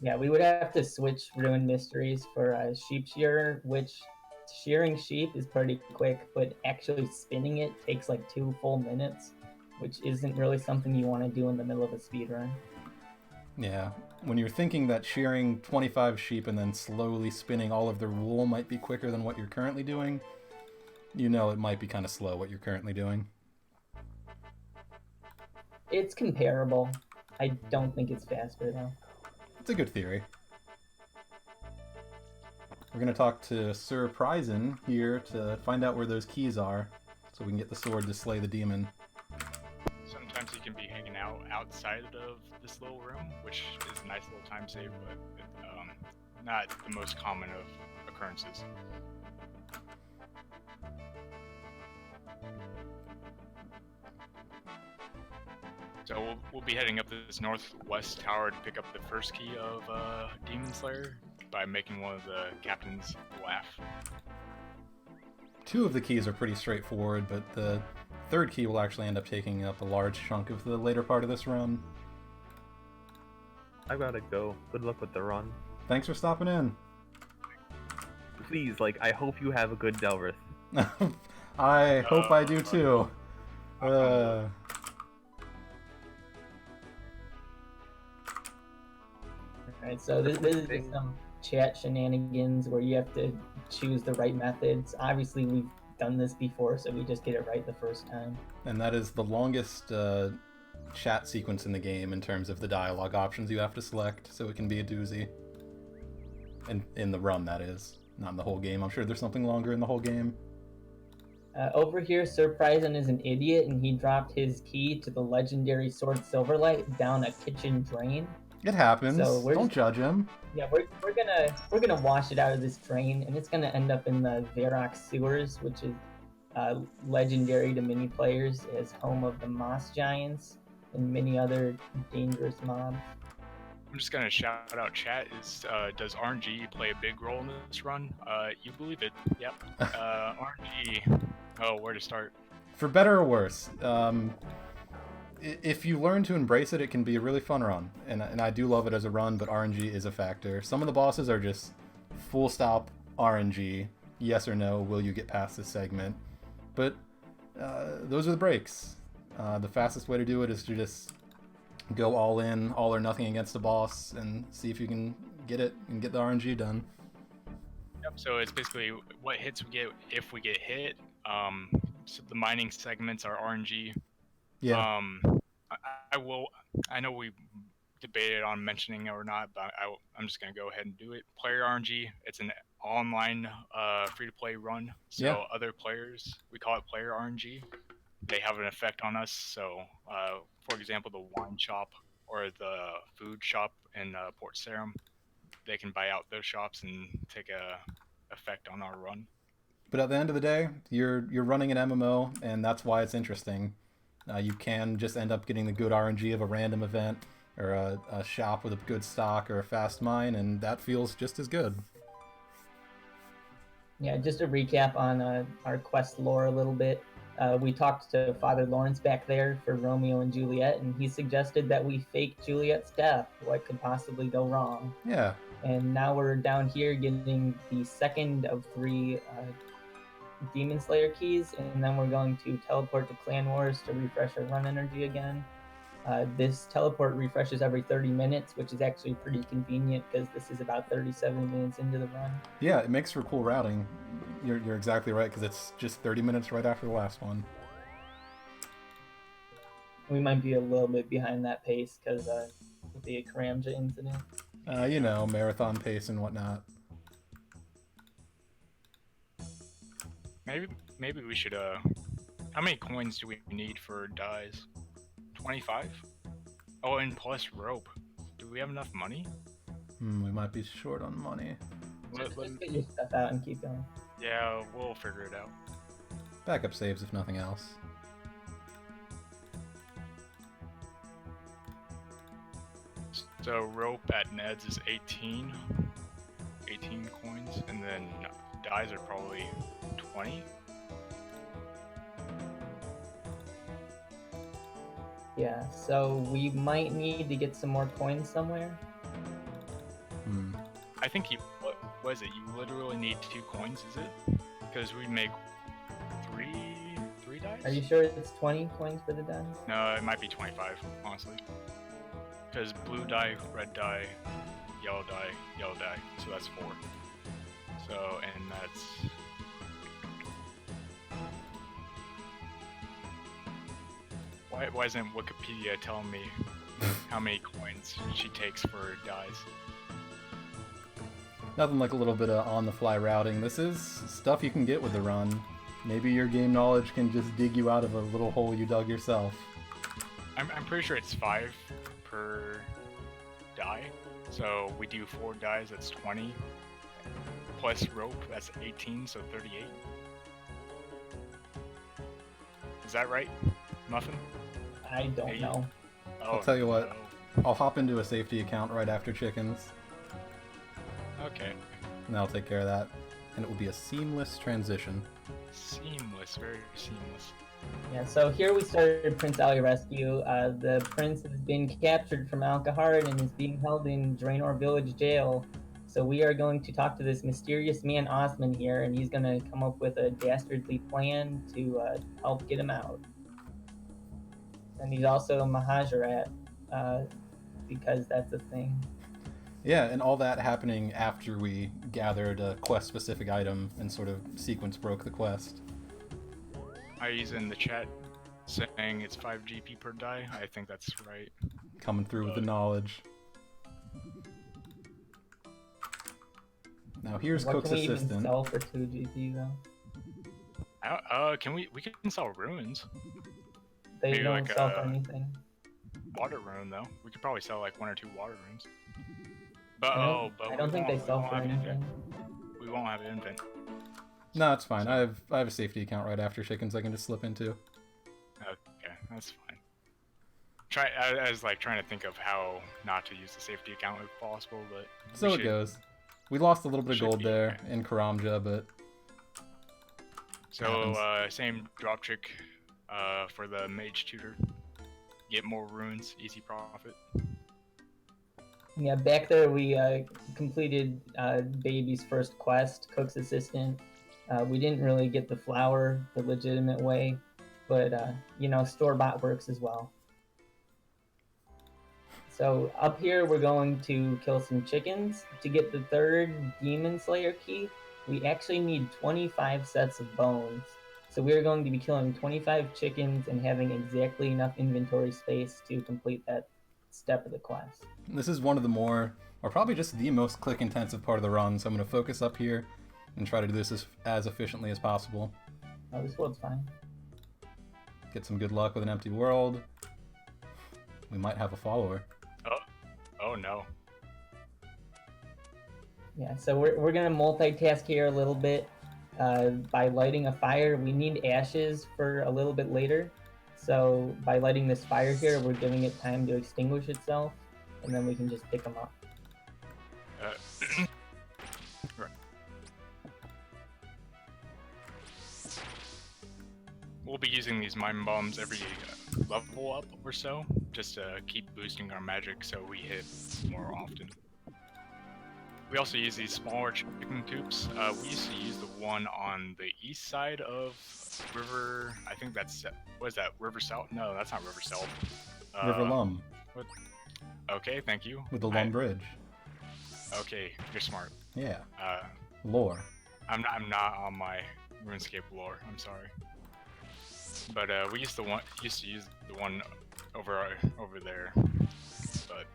Yeah, we would have to switch Ruin Mysteries for a sheep shearer, which shearing sheep is pretty quick, but actually spinning it takes like 2 full minutes, which isn't really something you want to do in the middle of a speed run. Yeah, when you're thinking that shearing 25 sheep and then slowly spinning all of their wool might be quicker than what you're currently doing, you know it might be kind of slow what you're currently doing. It's comparable. I don't think it's faster though. It's a good theory. We're going to talk to Sir Pryzen here to find out where those keys are, so we can get the sword to slay the demon. Sometimes he can be hanging out outside of this little room, which is a nice little time save, but not the most common of occurrences. So we'll be heading up this northwest tower to pick up the first key of Demon Slayer by making one of the captains laugh. 2 of the keys are pretty straightforward, but the 3rd key will actually end up taking up a large chunk of the later part of this run. I gotta go. Good luck with the run. Thanks for stopping in. Please, I hope you have a good Delrith. I hope I do too. Alright, so this is just some chat shenanigans where you have to choose the right methods. Obviously, we've done this before, so we just get it right the first time. And that is the longest chat sequence in the game in terms of the dialogue options you have to select, so it can be a doozy. In the run, that is. Not in the whole game. I'm sure there's something longer in the whole game. Over here, Sir Pryzen is an idiot, and he dropped his key to the legendary Sword Silverlight down a kitchen drain. It happens. So Don't judge him. Yeah, we're gonna wash it out of this drain, and it's gonna end up in the Varrock sewers, which is legendary to mini players as home of the Moss Giants and many other dangerous mobs. I'm just gonna shout out chat. Does RNG play a big role in this run? You believe it? Yep. RNG. Oh, where to start? For better or worse, if you learn to embrace it, it can be a really fun run. And I do love it as a run, but RNG is a factor. Some of the bosses are just full stop RNG. Yes or no, will you get past this segment? But those are the breaks. The fastest way to do it is to just go all in, all or nothing against the boss, and see if you can get it and get the RNG done. Yep. So it's basically what hits we get if we get hit. So the mining segments are RNG. Yeah. I know we debated on mentioning it or not, but I'm just gonna go ahead and do it. Player RNG. It's an online free-to-play run. So Yeah. other players, we call it player RNG. They have an effect on us. So, for example, the wine shop or the food shop in Port Sarum, they can buy out those shops and take a effect on our run. But at the end of the day, you're running an MMO, and that's why it's interesting. You can just end up getting the good RNG of a random event, or a shop with a good stock, or a fast mine, and that feels just as good. Yeah, just a recap on our quest lore a little bit. We talked to Father Lawrence back there for Romeo and Juliet, and he suggested that we fake Juliet's death. What could possibly go wrong? Yeah. And now we're down here getting the second of 3 Demon Slayer keys, and then we're going to teleport to Clan Wars to refresh our run energy again. This teleport refreshes every 30 minutes, which is actually pretty convenient because this is about 37 minutes into the run. Yeah, it makes for cool routing. You're exactly right, because it's just 30 minutes right after the last one. We might be a little bit behind that pace because of the Karamja incident. You know, marathon pace and whatnot. Maybe we should how many coins do we need for dyes? 25? Oh, and plus rope. Do we have enough money? We might be short on money. Just get your stuff out and keep going. Yeah, we'll figure it out. Backup saves if nothing else. So rope at Ned's is 18 coins, and then dyes are probably 20. Yeah, so we might need to get some more coins somewhere. I think what was it? You literally need 2 coins, is it? Because we make three dyes? Are you sure it's 20 coins for the dice? No, it might be 25, honestly. Because blue dye, red dye, yellow dye, so that's 4. So, and that's... Why isn't Wikipedia telling me how many coins she takes for dyes? Nothing like a little bit of on-the-fly routing. This is stuff you can get with the run. Maybe your game knowledge can just dig you out of a little hole you dug yourself. I'm pretty sure it's 5 per die. So we do 4 dies, that's 20. Plus rope, that's 18, so 38. Is that right, Muffin? I don't know. Oh, I'll tell you what. no. I'll hop into a safety account right after chickens, Okay. and that'll take care of that. And it will be a seamless transition. Seamless, very seamless. Yeah, so here we started Prince Ali Rescue. The prince has been captured from Alcahard and is being held in Draenor Village Jail. So we are going to talk to this mysterious man Osman here, and he's going to come up with a dastardly plan to help get him out. And he's also a Mahajarat, because that's a thing. Yeah, and all that happening after we gathered a quest-specific item and sort of sequence broke the quest. He's in the chat saying it's 5 GP per die. I think that's right. Coming through with the knowledge. Now here's What Cook's can we even assistant. sell for 2 GP though? We can sell runes. They Maybe don't like sell for anything. Water rune though. We could probably sell like 1 or 2 water runes. But I don't think they sell for anything. We won't have invent. No, it's fine. I have a safety account right after chickens I can just slip into. Okay, that's fine. I was like trying to think of how not to use the safety account if possible, but So it goes. We lost a little bit of should gold be there okay. in Karamja, but So same drop trick for the mage tutor. Get more runes, easy profit. Yeah, back there we completed Baby's first quest, Cook's assistant. We didn't really get the flower the legitimate way, but store-bought works as well. So up here we're going to kill some chickens. To get the 3rd Demon Slayer key, we actually need 25 sets of bones. So we're going to be killing 25 chickens and having exactly enough inventory space to complete that step of the quest. this is one of the more, or probably just the most click-intensive part of the run, so I'm going to focus up here and try to do this as efficiently as possible. Oh, this world's fine. Get some good luck with an empty world. We might have a follower. Oh no. Yeah, so we're gonna multitask here a little bit by lighting a fire. We need ashes for a little bit later. So by lighting this fire here, we're giving it time to extinguish itself, and then we can just pick them up. Right. We'll be using these mine bombs every level up or so, just to keep boosting our magic so we hit more often. we also use these smaller chicken coops. We used to use the one on the east side of River. I think that's what is that? River South? No, that's not River South. River Lum Okay, thank you. with the Lum Bridge. Okay, you're smart. Yeah. Uh, Lore. I'm not on my RuneScape lore. I'm sorry. But we used to use the one over there. But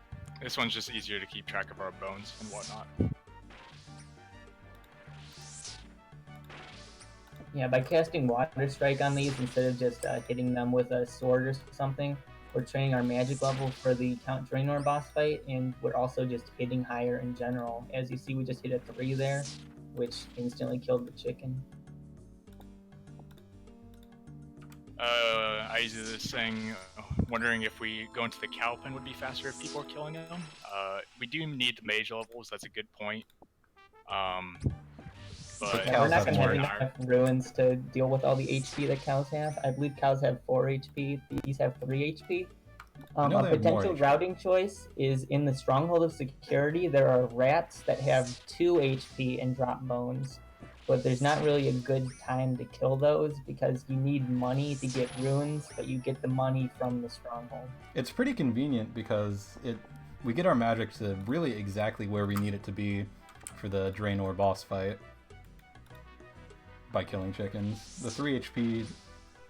this one's just easier to keep track of our bones and whatnot. Yeah, by casting Water Strike on these instead of just hitting them with a sword or something, we're training our magic level for the Count Draenor boss fight, and we're also just hitting higher in general. As you see, we just hit a 3 there, which instantly killed the chicken. I use this thing, wondering if we go into the cow pen would be faster if people are killing them. We do need the mage levels, that's a good point. But Yeah, we're not going to have more enough ruins to deal with all the HP that cows have. I believe cows have 4 HP, these have 3 HP. I know A they have more potential HP. routing choice is in the Stronghold of Security, there are rats that have 2 HP and drop bones. But there's not really a good time to kill those because you need money to get runes, but you get the money from the Stronghold. It's pretty convenient because we get our magic to really exactly where we need it to be for the Draenor boss fight by killing chickens. The 3 HP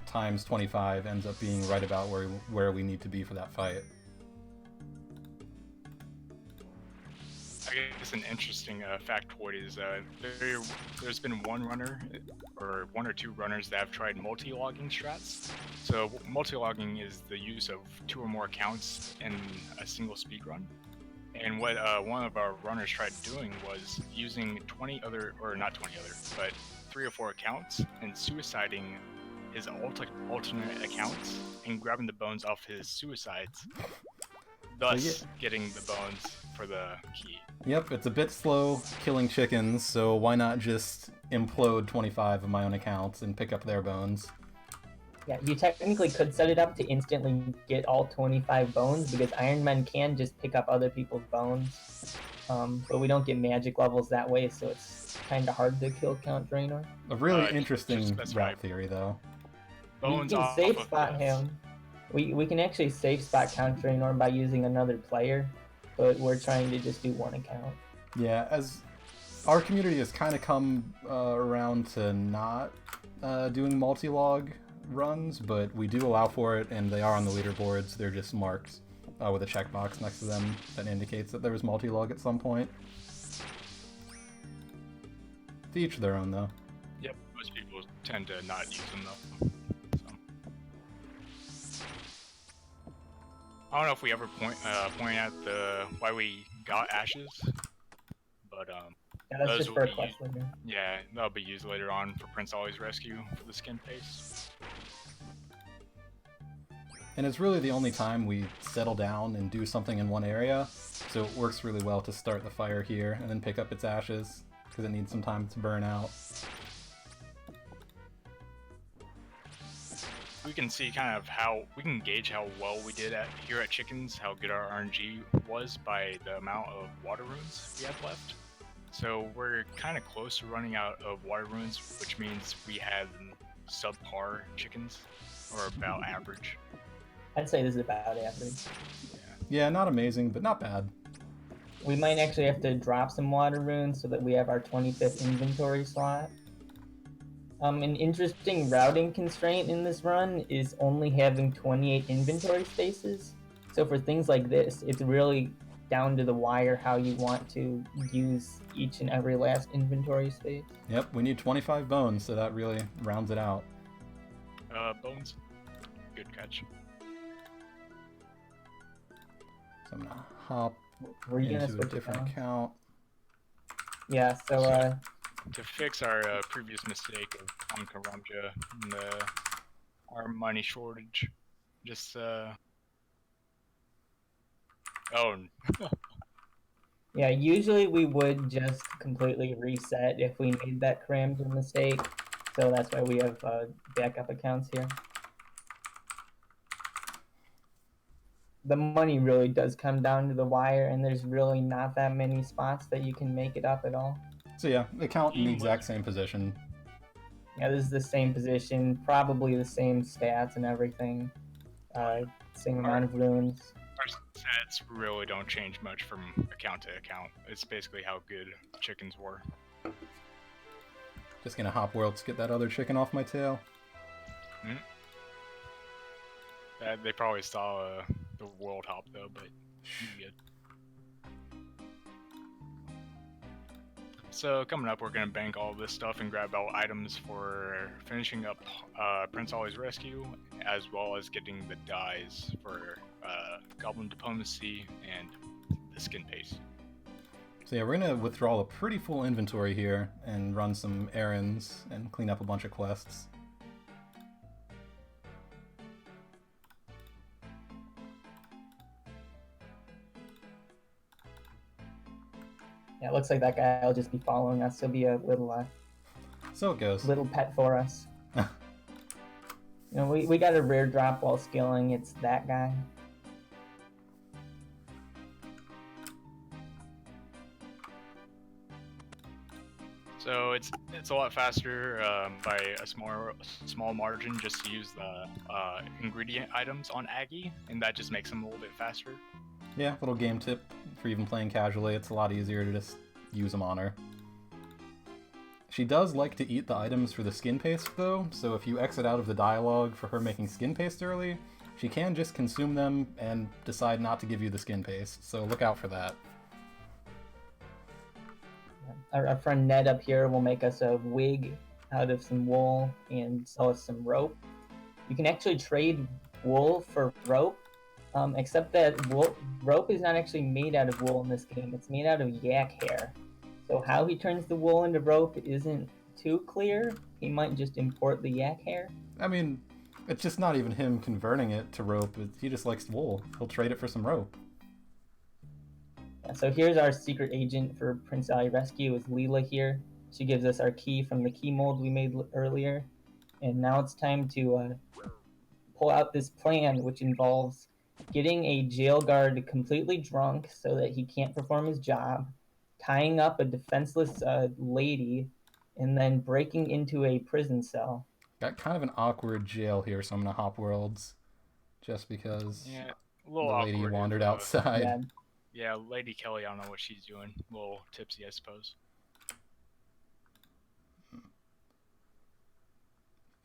times 25 ends up being right about where we need to be for that fight. I guess an interesting factoid is there's been one runner, or 1 or 2 runners that have tried multi-logging strats. So multi-logging is the use of 2 or more accounts in a single speedrun. And what one of our runners tried doing was using 3 or 4 accounts and suiciding his alternate accounts and grabbing the bones off his suicides, thus getting the bones for the key. Yep, it's a bit slow killing chickens, so why not just implode 25 of my own accounts and pick up their bones? Yeah, you technically could set it up to instantly get all 25 bones because Iron Men can just pick up other people's bones. But we don't get magic levels that way, so it's kind of hard to kill Count Draenor. A really Just interesting specify route theory, though. Bones We can off safe of spot this. him. We can actually safe spot Count Draenor by using another player, but we're trying to just do 1 account. Yeah, as our community has kind of come around to not doing multi-log runs, but we do allow for it, and they are on the leaderboards. They're just marked with a checkbox next to them that indicates that there was multi-log at some point. To each their own, though. Yep, most people tend to not use them though. So. I don't know if we ever point out why we got ashes, but Yeah, that's those just will for a be quest later. yeah, that'll be used later on for Prince Ollie's rescue for the skin paste. And it's really the only time we settle down and do something in one area, so it works really well to start the fire here and then pick up its ashes, because it needs some time to burn out. We can see kind of we can gauge how well we did here at Chickens, how good our RNG was by the amount of water runes we have left. So we're kind of close to running out of water runes, which means we have subpar chickens, or about average. I'd say this is about average. Yeah, not amazing, but not bad. We might actually have to drop some water runes so that we have our 25th inventory slot. An interesting routing constraint in this run is only having 28 inventory spaces. So for things like this, it's really down to the wire how you want to use each and every last inventory space. Yep, we need 25 bones, so that really rounds it out. Bones. Good catch. So I'm gonna hop Were you gonna into a switch it different down? account. Yeah, so To fix our previous mistake of Ankaramja and our money shortage, just yeah, usually we would just completely reset if we made that crammed mistake. So that's why we have backup accounts here. the money really does come down to the wire, and there's really not that many spots that you can make it up at all. So yeah, they count in the exact same position. Yeah, this is the same position, probably the same stats and everything. Same amount of runes. Our stats really don't change much from account to account. It's basically how good chickens were. Just gonna hop worlds to get that other chicken off my tail. They probably saw the world hop though, but you good. So coming up, we're gonna bank all this stuff and grab all items for finishing up Prince Ollie's rescue, as well as getting the dyes for Goblin Diplomacy and the skin paste. So yeah, we're gonna withdraw a pretty full inventory here and run some errands and clean up a bunch of quests. Yeah, it looks like that guy will just be following us. He'll be a So it goes. little pet for us. You know, we got a rare drop while scaling. It's that guy. So it's a lot faster by a small margin just to use the ingredient items on Aggie, and that just makes them a little bit faster. Yeah, little game tip for even playing casually. It's a lot easier to just use them on her. She does like to eat the items for the skin paste though, so if you exit out of the dialogue for her making skin paste early, she can just consume them and decide not to give you the skin paste, so look out for that. Our friend Ned up here will make us a wig out of some wool and sell us some rope. You can actually trade wool for rope, except that rope is not actually made out of wool in this game. It's made out of yak hair. So how he turns the wool into rope isn't too clear. He might just import the yak hair. I mean, it's just not even him converting it to rope. He just likes wool. He'll trade it for some rope. Yeah, so here's our secret agent for Prince Ollie Rescue is Leela here. She gives us our key from the key mold we made earlier. And now it's time to pull out this plan, which involves getting a jail guard completely drunk so that he can't perform his job, tying up a defenseless lady, and then breaking into a prison cell. Got kind of an awkward jail here, so I'm gonna hop worlds. Just because Yeah, a the little lady awkward wandered if, outside. Yeah, Yeah, Lady Kelly, I don't know what she's doing. A little tipsy, I suppose.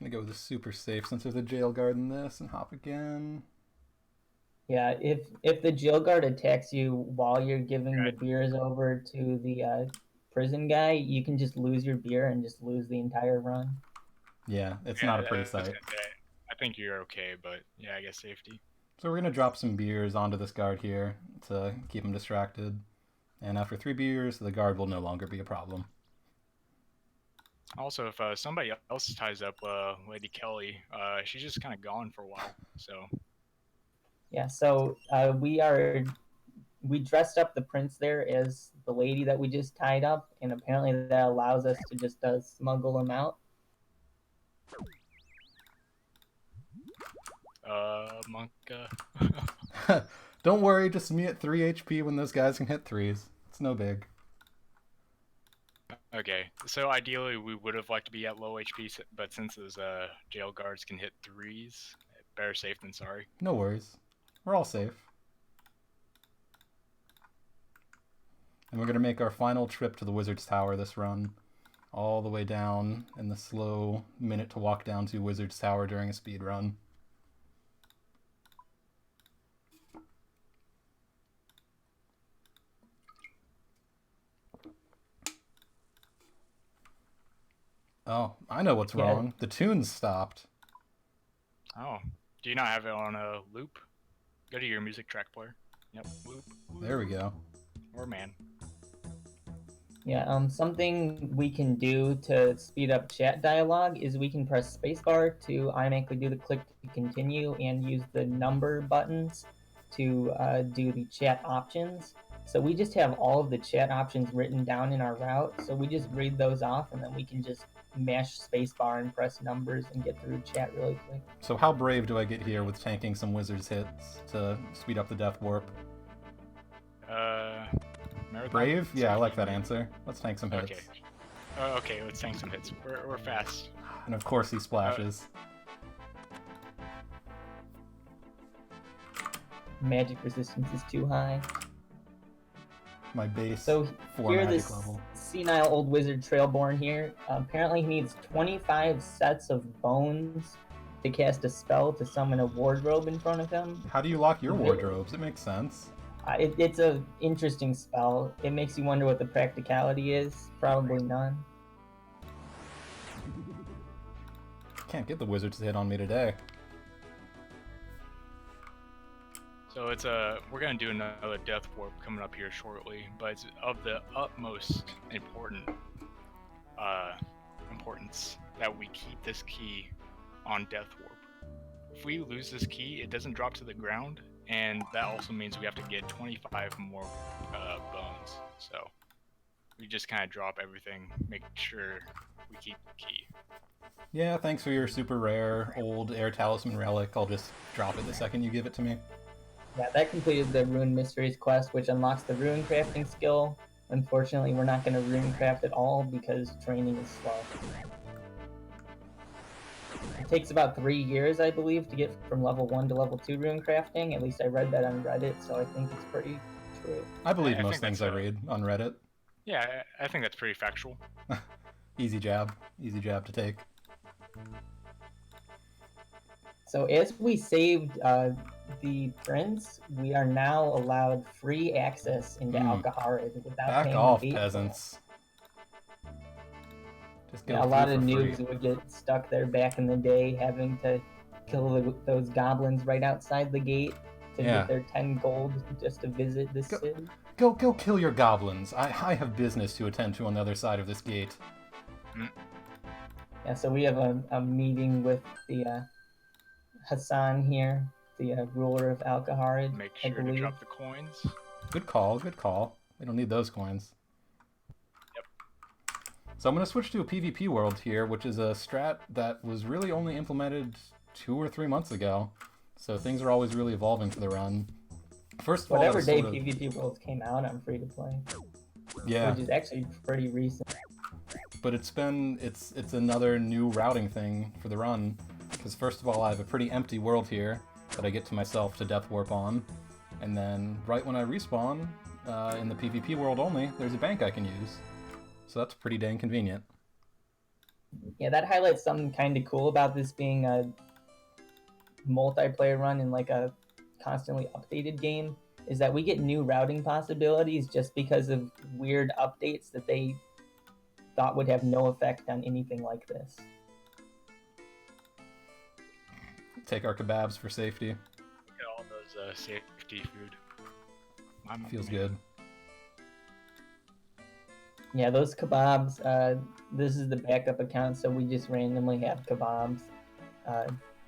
Gonna go with the super safe since there's a jail guard in this and hop again. yeah. If the jail guard attacks you while you're giving the Right. beers over to the prison guy, you can just lose your beer and just lose the entire run. Yeah, it's Yeah, not a pretty I was sight. gonna say, I think you're okay, but yeah, I guess safety. So we're gonna drop some beers onto this guard here to keep him distracted. And after 3 beers, the guard will no longer be a problem. Also, if somebody else ties up Lady Kelly, she's just kind of gone for a while. So Yeah, so we dressed up the prince there as the lady that we just tied up, and apparently that allows us to just smuggle him out. Monka. Don't worry, just me at 3 HP when those guys can hit 3s. It's no big. Okay, so ideally we would have liked to be at low HP, but since those jail guards can hit 3s, better safe than sorry. No worries. We're all safe. And we're going to make our final trip to the Wizard's Tower this run. All the way down in the slow minute to walk down to Wizard's Tower during a speed run. Oh, I know what's wrong. The tune's stopped. Oh, do you not have it on a loop? Go to your music track player. Yep, loop. There we go. Or man. Yeah, something we can do to speed up chat dialogue is we can press spacebar to automatically do the click to continue and use the number buttons to do the chat options. So we just have all of the chat options written down in our route. So we just read those off, and then we can just mash spacebar and press numbers and get through chat really quick. So how brave do I get here with tanking some wizard's hits to speed up the death warp? Marathon? Brave? Yeah, I like that answer. Let's tank some hits. Okay. Okay, let's tank some hits. We're fast. And of course he splashes. Magic resistance is too high. My base So 4 here, magic this level. senile old wizard Trailborn here, apparently he needs 25 sets of bones to cast a spell to summon a wardrobe in front of him. How do you lock your wardrobes? It makes sense. It's a interesting spell. It makes you wonder what the practicality is. Probably none. Can't get the wizard to hit on me today. So it's we're gonna do another death warp coming up here shortly, but it's of the utmost importance that we keep this key on death warp. If we lose this key, it doesn't drop to the ground, and that also means we have to get 25 more bones. So we just kind of drop everything, make sure we keep the key. Yeah, thanks for your super rare old air talisman relic. I'll just drop it the second you give it to me. Yeah, that completed the Rune Mysteries quest, which unlocks the rune crafting skill. Unfortunately, we're not going to rune craft at all because training is slow. It takes about 3 years, I believe, to get from level 1 to level 2 rune crafting. At least I read that on Reddit, so I think it's pretty true. I believe I most think things I that's read on Reddit. Yeah, I think that's pretty factual. Easy jab to take. So as we saved the prince, we are now allowed free access into Alcaharid without Back paying off, the gate. peasants. Just go Yeah, a lot through of for noobs free. would get stuck there back in the day, having to kill those goblins right outside the gate to Yeah. get their 10 gold just to visit this Go- city. Go kill your goblins. I have business to attend to on the other side of this gate. Yeah, so we have a meeting with the Hassan here, the ruler of Alcaharid, Make I sure to believe. drop the coins. Good call. We don't need those coins. Yep. So I'm going to switch to a PvP world here, which is a strat that was really only implemented 2 or 3 months ago. So things are always really evolving for the run. First of all, Whatever that was day sort of- PvP Worlds came out, I'm free to play. yeah, Which is actually pretty recent. but it's another new routing thing for the run. Because first of all, I have a pretty empty world here that I get to myself to death warp on. And then right when I respawn, in the PvP world only, there's a bank I can use. So that's pretty dang convenient. Yeah, that highlights something kind of cool about this being a multiplayer run in like a constantly updated game, is that we get new routing possibilities just because of weird updates that they thought would have no effect on anything like this. Take our kebabs for safety. Get all those safety food. Feels good. Yeah, those kebabs, this is the backup account, so we just randomly have kebabs.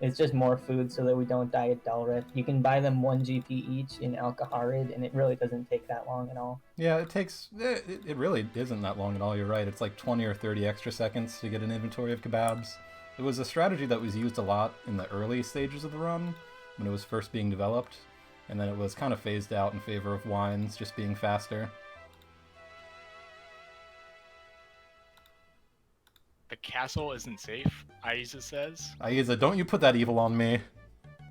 It's just more food so that we don't die at Delrith. You can buy them 1 GP each in Alcaharid, and it really doesn't take that long at all. Yeah, it really isn't that long at all, you're right. It's like 20 or 30 extra seconds to get an inventory of kebabs. It was a strategy that was used a lot in the early stages of the run, when it was first being developed, and then it was kind of phased out in favor of wines just being faster. The castle isn't safe, Aiza says. Aiza, don't you put that evil on me.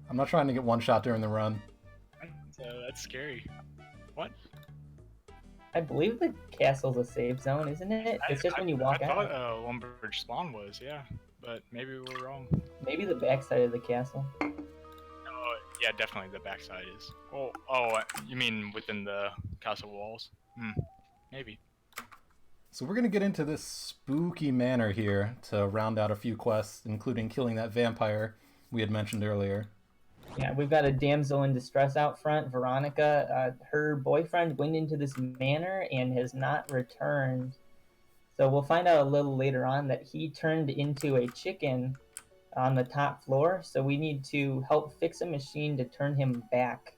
I'm not trying to get one shot during the run. That's scary. What? I believe the castle's a safe zone, isn't it? It's just when you walk I out. thought Lumbridge Spawn was, yeah. But maybe we're wrong. Maybe the backside of the castle. Oh, yeah, definitely the backside is. Oh, you mean within the castle walls? Maybe. So we're going to get into this spooky manor here to round out a few quests, including killing that vampire we had mentioned earlier. Yeah, we've got a damsel in distress out front, Veronica. Her boyfriend went into this manor and has not returned. So we'll find out a little later on that he turned into a chicken on the top floor. So we need to help fix a machine to turn him back.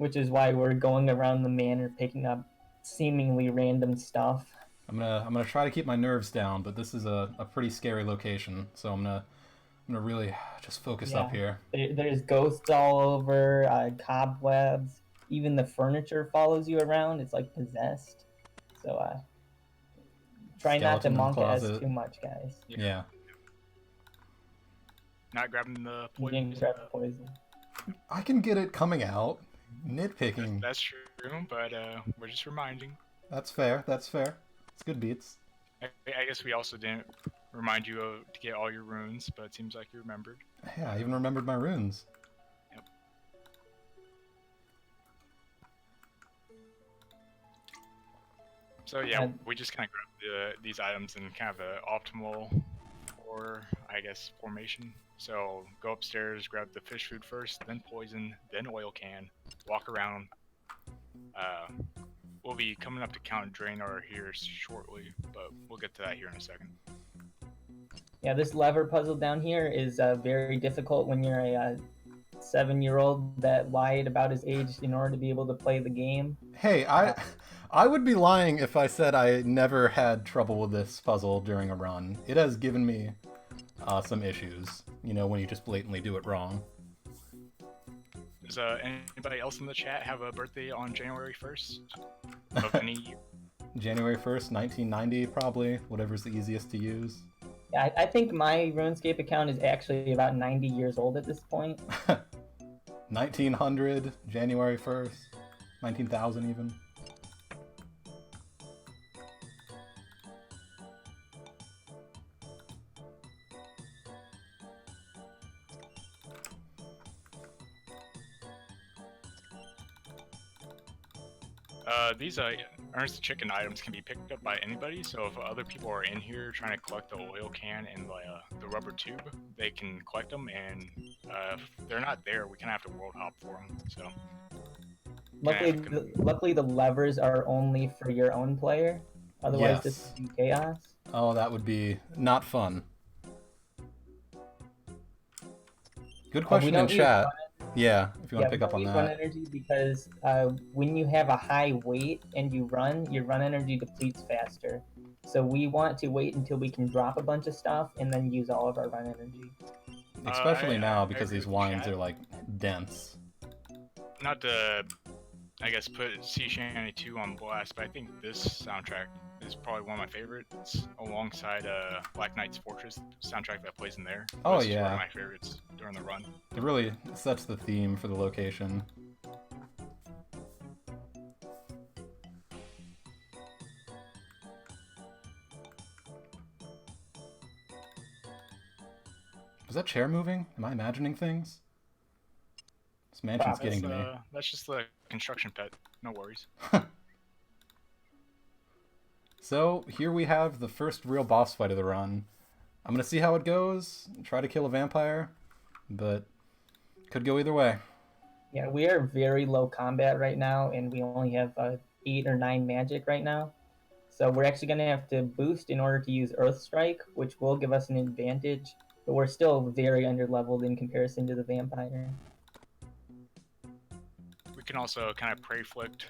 which is why we're going around the manor picking up seemingly random stuff. I'm gonna try to keep my nerves down, but this is a pretty scary location, so I'm gonna really just focus up here. There's ghosts all over, cobwebs. Even the furniture follows you around. It's like possessed. So try not to Skeleton in the monk us closet. too much, guys. Yeah. Not grabbing the You poison. didn't grab the poison. I can get it coming out. Nitpicking. That's true, but we're just reminding. That's fair. That's fair. It's good beats. I guess we also didn't remind you to get all your runes, but it seems like you remembered. Yeah, I even remembered my runes. Yep. So yeah, we just kind of grabbed these items in kind of the optimal, formation. So go upstairs, grab the fish food first, then poison, then oil can, walk around. We'll be coming up to Count Draenor here shortly, but we'll get to that here in a second. Yeah, this lever puzzle down here is very difficult when you're a 7-year-old that lied about his age in order to be able to play the game. Hey, I would be lying if I said I never had trouble with this puzzle during a run. It has given me some issues, you know, when you just blatantly do it wrong. Does anybody else in the chat have a birthday on January 1st of any year? January 1st, 1990, probably. Whatever's the easiest to use. Yeah, I think my RuneScape account is actually about 90 years old at this point. 1900, January 1st, 19,000 even. These Ernest the Chicken items can be picked up by anybody, so if other people are in here trying to collect the oil can and the rubber tube, they can collect them, and if they're not there, we kind of have to world hop for them, so... Luckily, the levers are only for your own player, otherwise Yes. this would be chaos. Oh, that would be not fun. Good question in chat. Yeah, if you want to pick up on we that. Run energy because when you have a high weight and you run, your run energy depletes faster. So we want to wait until we can drop a bunch of stuff and then use all of our run energy. Especially now because agree these with wines chat. are like dense. Not to, I guess, put Sea Shanty 2 on blast, but I think this soundtrack is probably one of my favorites, alongside Black Knight's Fortress soundtrack that plays in there. Oh, This is one yeah. of my favorites during the run. It really sets the theme for the location. Was that chair moving? Am I imagining things? This mansion's getting to me. That's just the construction pet. No worries. So, here we have the first real boss fight of the run. I'm gonna see how it goes, try to kill a vampire, but could go either way. Yeah, we are very low combat right now, and we only have 8 or 9 magic right now. So we're actually going to have to boost in order to use Earth Strike, which will give us an advantage, but we're still very underleveled in comparison to the vampire. We can also kind of pray flick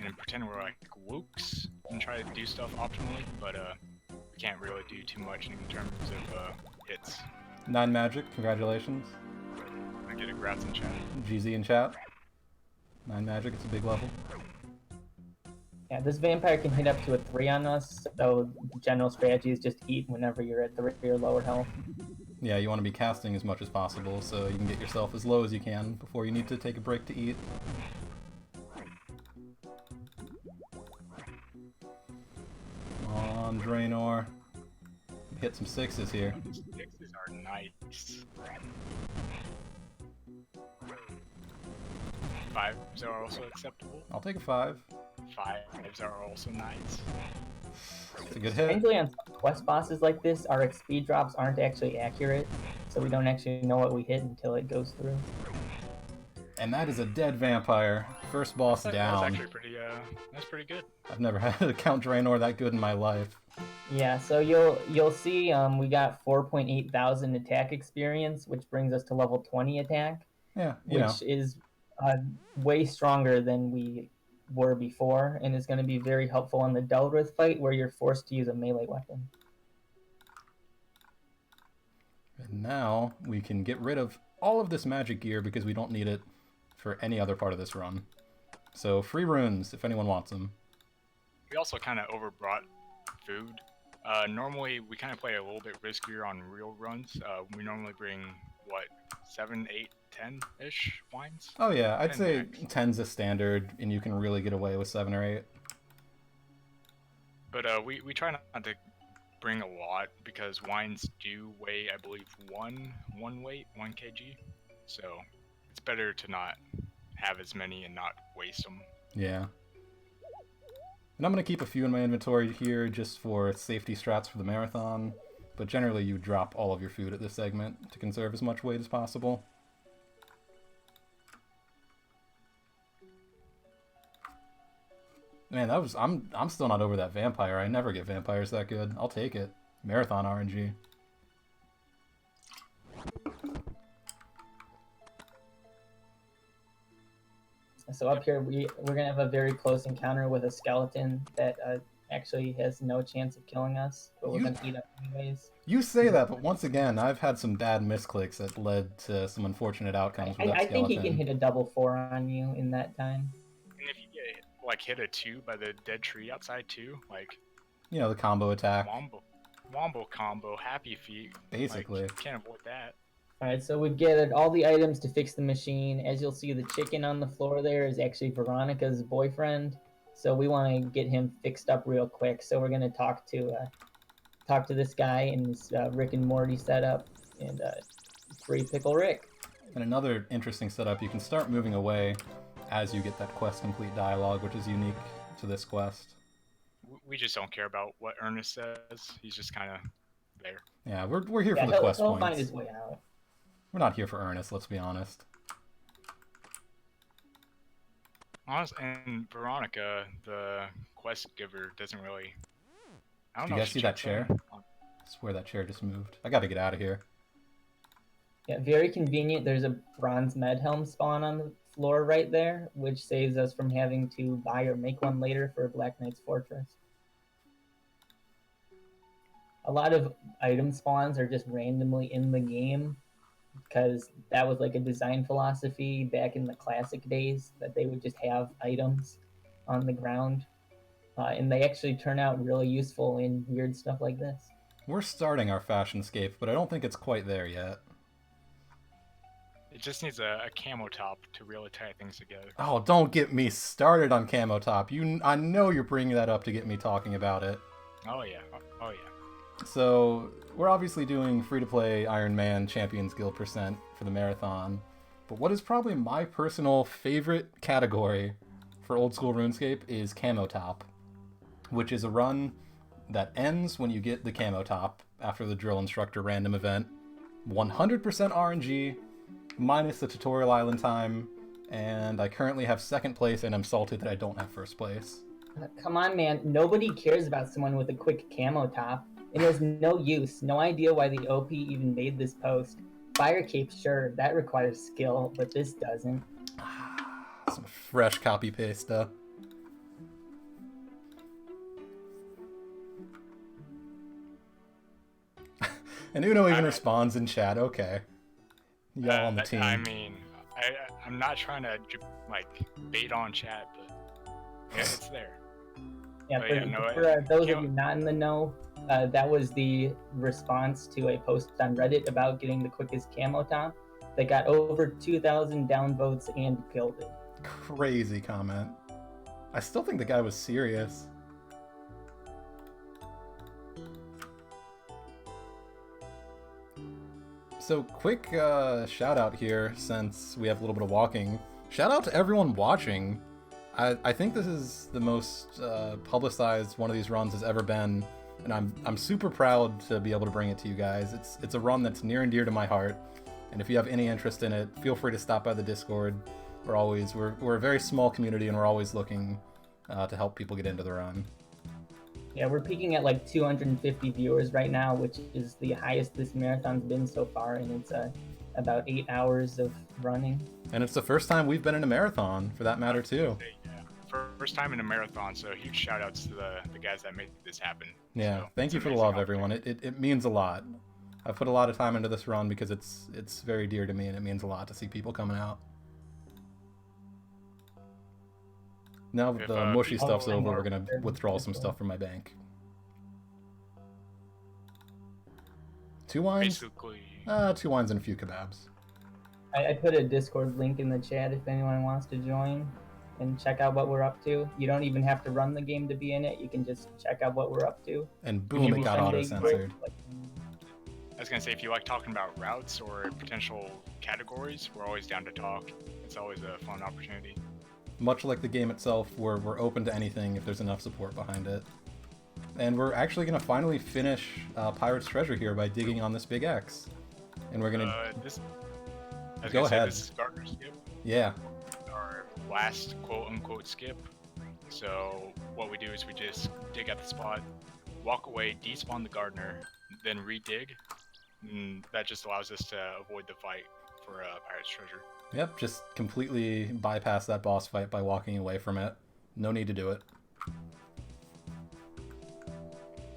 and pretend we're like wooks and try to do stuff optimally, but we can't really do too much in terms of hits. 9 magic, congratulations. I get a grats in chat. GZ in chat. 9 magic, it's a big level. Yeah, this vampire can hit up to a 3 on us, so the general strategy is just eat whenever you're at 3 or lower health. Yeah, you want to be casting as much as possible so you can get yourself as low as you can before you need to take a break to eat. Come on, Draenor. Hit some 6s here. Sixes are nice. 5s are also acceptable. I'll take a 5. 5s are also nice. It's a good hit. Strangely, on some quest bosses like this, our XP drops aren't actually accurate, so we don't actually know what we hit until it goes through. And that is a dead vampire. First boss That's down. actually pretty. That's pretty good. I've never had a Count Draenor that good in my life. Yeah, so you'll see we got 4.8 thousand attack experience, which brings us to level 20 attack. Yeah, you know. which is way stronger than we were before, and is going to be very helpful in the Delrith fight where you're forced to use a melee weapon. And now we can get rid of all of this magic gear because we don't need it for any other part of this run. So free runes if anyone wants them. We also kind of overbrought food. Normally, we kind of play a little bit riskier on real runs. We normally bring, what, 7, 8, 10-ish wines? Oh yeah, I'd 10 say max. 10's a standard, and you can really get away with 7 or 8. But we try not to bring a lot because wines do weigh, I believe, one kg. So it's better to not have as many and not waste them. Yeah. And I'm going to keep a few in my inventory here just for safety strats for the marathon, but generally you drop all of your food at this segment to conserve as much weight as possible. Man, I'm still not over that vampire. I never get vampires that good. I'll take it. Marathon RNG. So up here, we're gonna have a very close encounter with a skeleton that actually has no chance of killing us, but we're You- gonna eat up anyways. You say that, but once again, I've had some bad misclicks that led to some unfortunate outcomes with that I think skeleton. he can hit a double 4 on you in that time. And if you get like hit a 2 by the dead tree outside too, like You know, the combo attack. wombo combo, happy feet. Basically. Like, can't avoid that. All right, so we've gathered all the items to fix the machine. As you'll see, the chicken on the floor there is actually Veronica's boyfriend. So we want to get him fixed up real quick. So we're gonna talk to this guy in this Rick and Morty setup and free pickle Rick. And another interesting setup, you can start moving away as you get that quest complete dialogue, which is unique to this quest. We just don't care about what Ernest says. He's just kind of there. Yeah, we're here Yeah, for the quest he'll find points. his way out. We're not here for Ernest, let's be honest. And Veronica, the quest giver, doesn't really. I don't Do you know. guys if see she that checks chair? in. I swear that chair just moved. I gotta get out of here. Yeah, very convenient. There's a bronze med helm spawn on the floor right there, which saves us from having to buy or make one later for Black Knight's Fortress. A lot of item spawns are just randomly in the game because that was like a design philosophy back in the classic days that they would just have items on the ground. And they actually turn out really useful in weird stuff like this. We're starting our fashionscape, but I don't think it's quite there yet. It just needs a camo top to really tie things together. Oh, don't get me started on Camo Top. I know you're bringing that up to get me talking about it. Oh yeah. Oh yeah. So, we're obviously doing free-to-play Iron Man Champions Guild percent for the marathon, but what is probably my personal favorite category for Old School RuneScape is Camo Top, which is a run that ends when you get the Camo Top after the Drill Instructor random event. 100% RNG, minus the tutorial island time, and I currently have second place and I'm salted that I don't have first place. Come on, man. Nobody cares about someone with a quick camo top. It has no use. No idea why the OP even made this post. Fire cape, sure, that requires skill, but this doesn't. Some fresh copy paste stuff. And Uno even responds in chat. Okay, y'all on the team. I mean, I'm not trying to like bait on chat, but yeah, it's there. Yeah, But for, yeah, no, for those of camo- you not in the know, that was the response to a post on Reddit about getting the quickest camo top that got over 2,000 downvotes and killed it. Crazy comment. I still think the guy was serious. So quick shout out here, since we have a little bit of walking. Shout out to everyone watching. I think this is the most publicized one of these runs has ever been, and I'm super proud to be able to bring it to you guys. It's a run that's near and dear to my heart, and if you have any interest in it, feel free to stop by the Discord. We're a very small community, and we're always looking to help people get into the run. Yeah, we're peaking at like 250 viewers right now, which is the highest this marathon's been so far, and about 8 hours of running. And it's the first time we've been in a marathon, for that matter, too. Yeah. First time in a marathon, so huge shout outs to the guys that made this happen. Yeah, So, thank it's you an for the amazing love, everyone. It means a lot. I've put a lot of time into this run because it's very dear to me, and it means a lot to see people coming out. Now that If, the mushy people- stuff's Oh, over, I we're know. gonna withdraw some stuff from my bank. 2 wines? Basically, 2 wines and a few kebabs. I put a Discord link in the chat if anyone wants to join and check out what we're up to. You don't even have to run the game to be in it. You can just check out what we're up to. And boom, it got auto-censored. I was gonna say, if you like talking about routes or potential categories, we're always down to talk. It's always a fun opportunity. Much like the game itself, we're open to anything if there's enough support behind it. And we're actually going to finally finish Pirate's Treasure here by digging on this big X. And we're going to... Go ahead. This is Gardner skip, Yeah. our last quote-unquote skip. So what we do is we just dig at the spot, walk away, despawn the Gardener, then re-dig. And that just allows us to avoid the fight for Pirate's Treasure. Yep, just completely bypass that boss fight by walking away from it. No need to do it.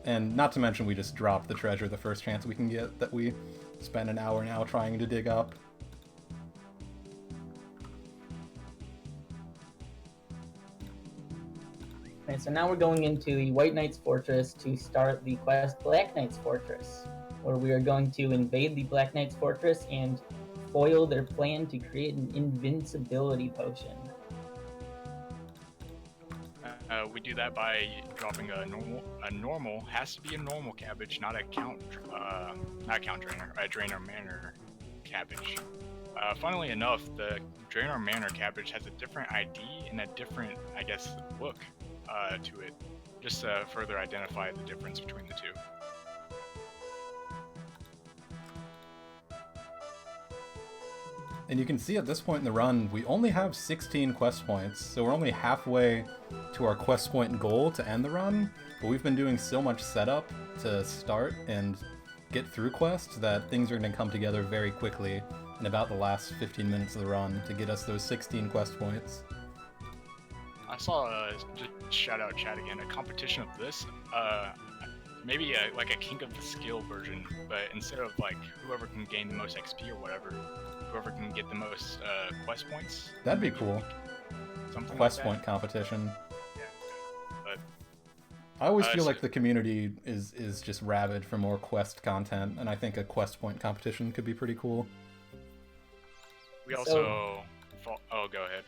And not to mention we just dropped the treasure the first chance we can get that we spent an hour now trying to dig up. Okay, so now we're going into the White Knight's Fortress to start the quest Black Knight's Fortress, where we are going to invade the Black Knight's Fortress and foil their plan to create an invincibility potion. We do that by dropping a normal, has to be a normal cabbage, not a drainer manor cabbage. Funnily enough, the drainer manor cabbage has a different ID and a different, I guess, look to it, just to further identify the difference between the two. And you can see at this point in the run, we only have 16 quest points, so we're only halfway to our quest point goal to end the run, but we've been doing so much setup to start and get through quests that things are going to come together very quickly in about the last 15 minutes of the run to get us those 16 quest points. I saw, just shout out chat again, a competition of this, maybe like a King of the Skill version, but instead of like whoever can gain the most XP or whatever, whoever can get the most quest points. That'd be cool. Something Quest like point competition. Yeah. But I always feel so- like the community is just rabid for more quest content, and I think a quest point competition could be pretty cool. we also... Oh, go ahead.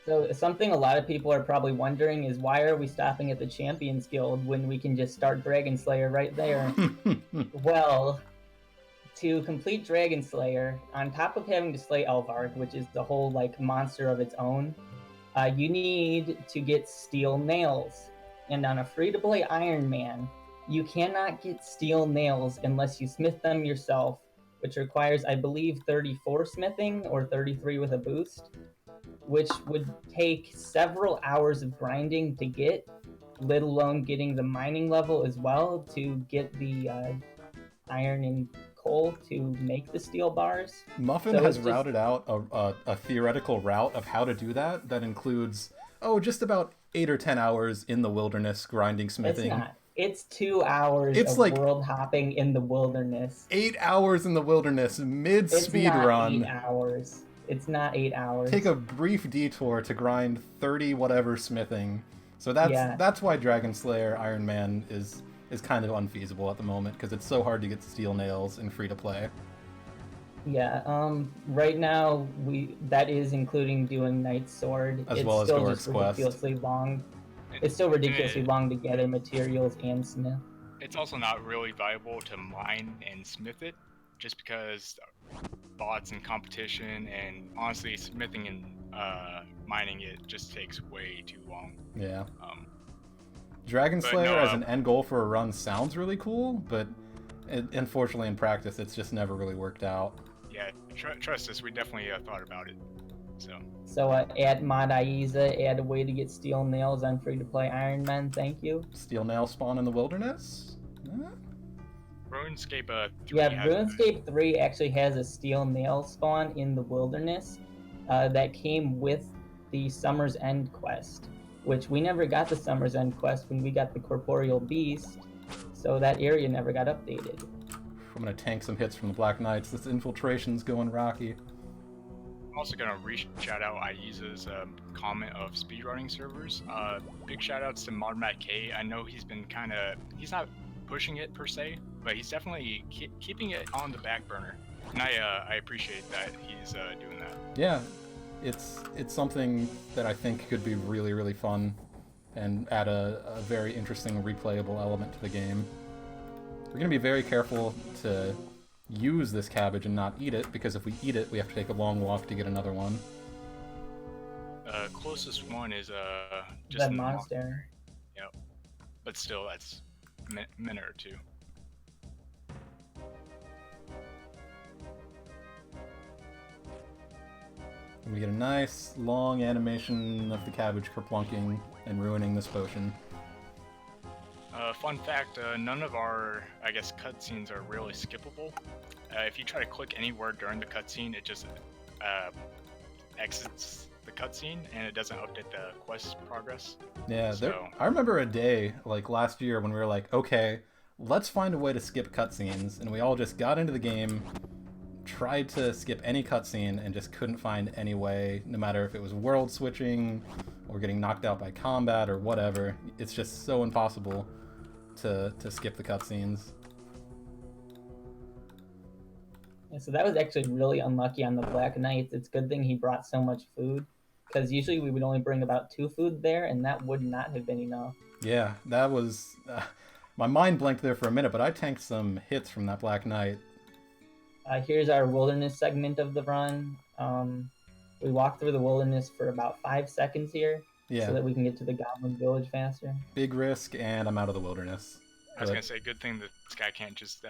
So something a lot of people are probably wondering is why are we stopping at the Champions Guild when we can just start Dragon Slayer right there? Well, to complete Dragon Slayer, on top of having to slay Elvarg, which is the whole like monster of its own, you need to get steel nails. And on a free-to-play Iron Man, you cannot get steel nails unless you smith them yourself, which requires, I believe, 34 smithing or 33 with a boost, which would take several hours of grinding to get, let alone getting the mining level as well to get the iron and coal to make the steel bars. Muffin So has it's just- routed out a theoretical route of how to do that includes, just about 8 or 10 hours in the wilderness grinding It's smithing. not. It's 2 hours It's of like- world hopping in the wilderness. 8 hours in the wilderness, mid It's speed not run. 8 hours. It's not 8 hours. Take a brief detour to grind 30 whatever smithing. So Yeah. that's why Dragon Slayer Iron Man is kind of unfeasible at the moment, because it's so hard to get steel nails in free to play. Yeah, right now that is including doing Knight's Sword. As it's well as still Doric's just Quest. ridiculously long. It's still ridiculously long to gather materials and smith. It's also not really viable to mine and smith it, just because bots and competition, and honestly, smithing and mining it just takes way too long. Yeah. Dragon Dragon Slayer as an end goal for a run sounds really cool, but unfortunately in practice it's just never really worked out. Yeah, trust us, we definitely thought about it. So at Mod Aiza, add a way to get steel nails on free-to-play Iron Man. Thank you. Steel nail spawn in the wilderness? RuneScape 3 Yeah, has RuneScape 3 actually has a steel nail spawn in the wilderness that came with the Summer's End quest, which we never got the Summer's End quest when we got the Corporeal Beast, so that area never got updated. I'm gonna tank some hits from the Black Knights. This infiltration's going rocky. I'm also gonna shout out Aiza's comment of speedrunning servers. Big shout outs to ModMatt K. I know he's been he's not pushing it per se, but he's definitely keeping it on the back burner, and I appreciate that he's doing that. Yeah, it's something that I think could be really, really fun and add a very interesting replayable element to the game. We're going to be very careful to use this cabbage and not eat it, because if we eat it, we have to take a long walk to get another one. Closest one is just That in the monastery. Yep, but still, that's a minute or two. And we get a nice long animation of the cabbage kerplunking and ruining this potion. Fun fact, none of our, I guess, cutscenes are really skippable. If you try to click anywhere during the cutscene, it just exits the cutscene and it doesn't update the quest progress. Yeah, So- I remember a day, like last year, when we were like, okay, let's find a way to skip cutscenes, and we all just got into the game, tried to skip any cutscene, and just couldn't find any way, no matter if it was world switching, or getting knocked out by combat, or whatever. It's just so impossible to skip the cutscenes. Yeah, so that was actually really unlucky on the Black Knights. It's a good thing he brought so much food, because usually we would only bring about 2 food there, and that would not have been enough. Yeah, that was... my mind blanked there for a minute, but I tanked some hits from that Black Knight. Here's our wilderness segment of the run. We walk through the wilderness for about 5 seconds here, Yeah, so that we can get to the Goblin Village faster. big risk, and I'm out of the wilderness. I was But- gonna say, good thing that this guy can't just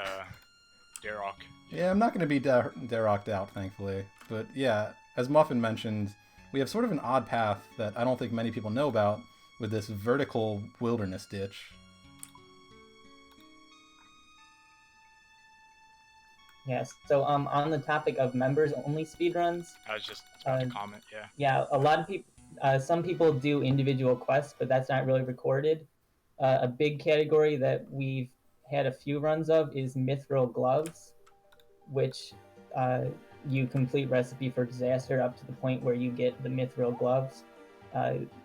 Darok. Yeah, I'm not going to be Darocked out, thankfully. But yeah, as Muffin mentioned, we have sort of an odd path that I don't think many people know about, with this vertical wilderness ditch. Yes. So on the topic of members only speedruns, I was just about to Uh, comment, yeah. yeah, a lot of people, some people do individual quests, but that's not really recorded. A big category that we've had a few runs of is Mithril Gloves, which you complete Recipe for Disaster up to the point where you get the Mithril Gloves.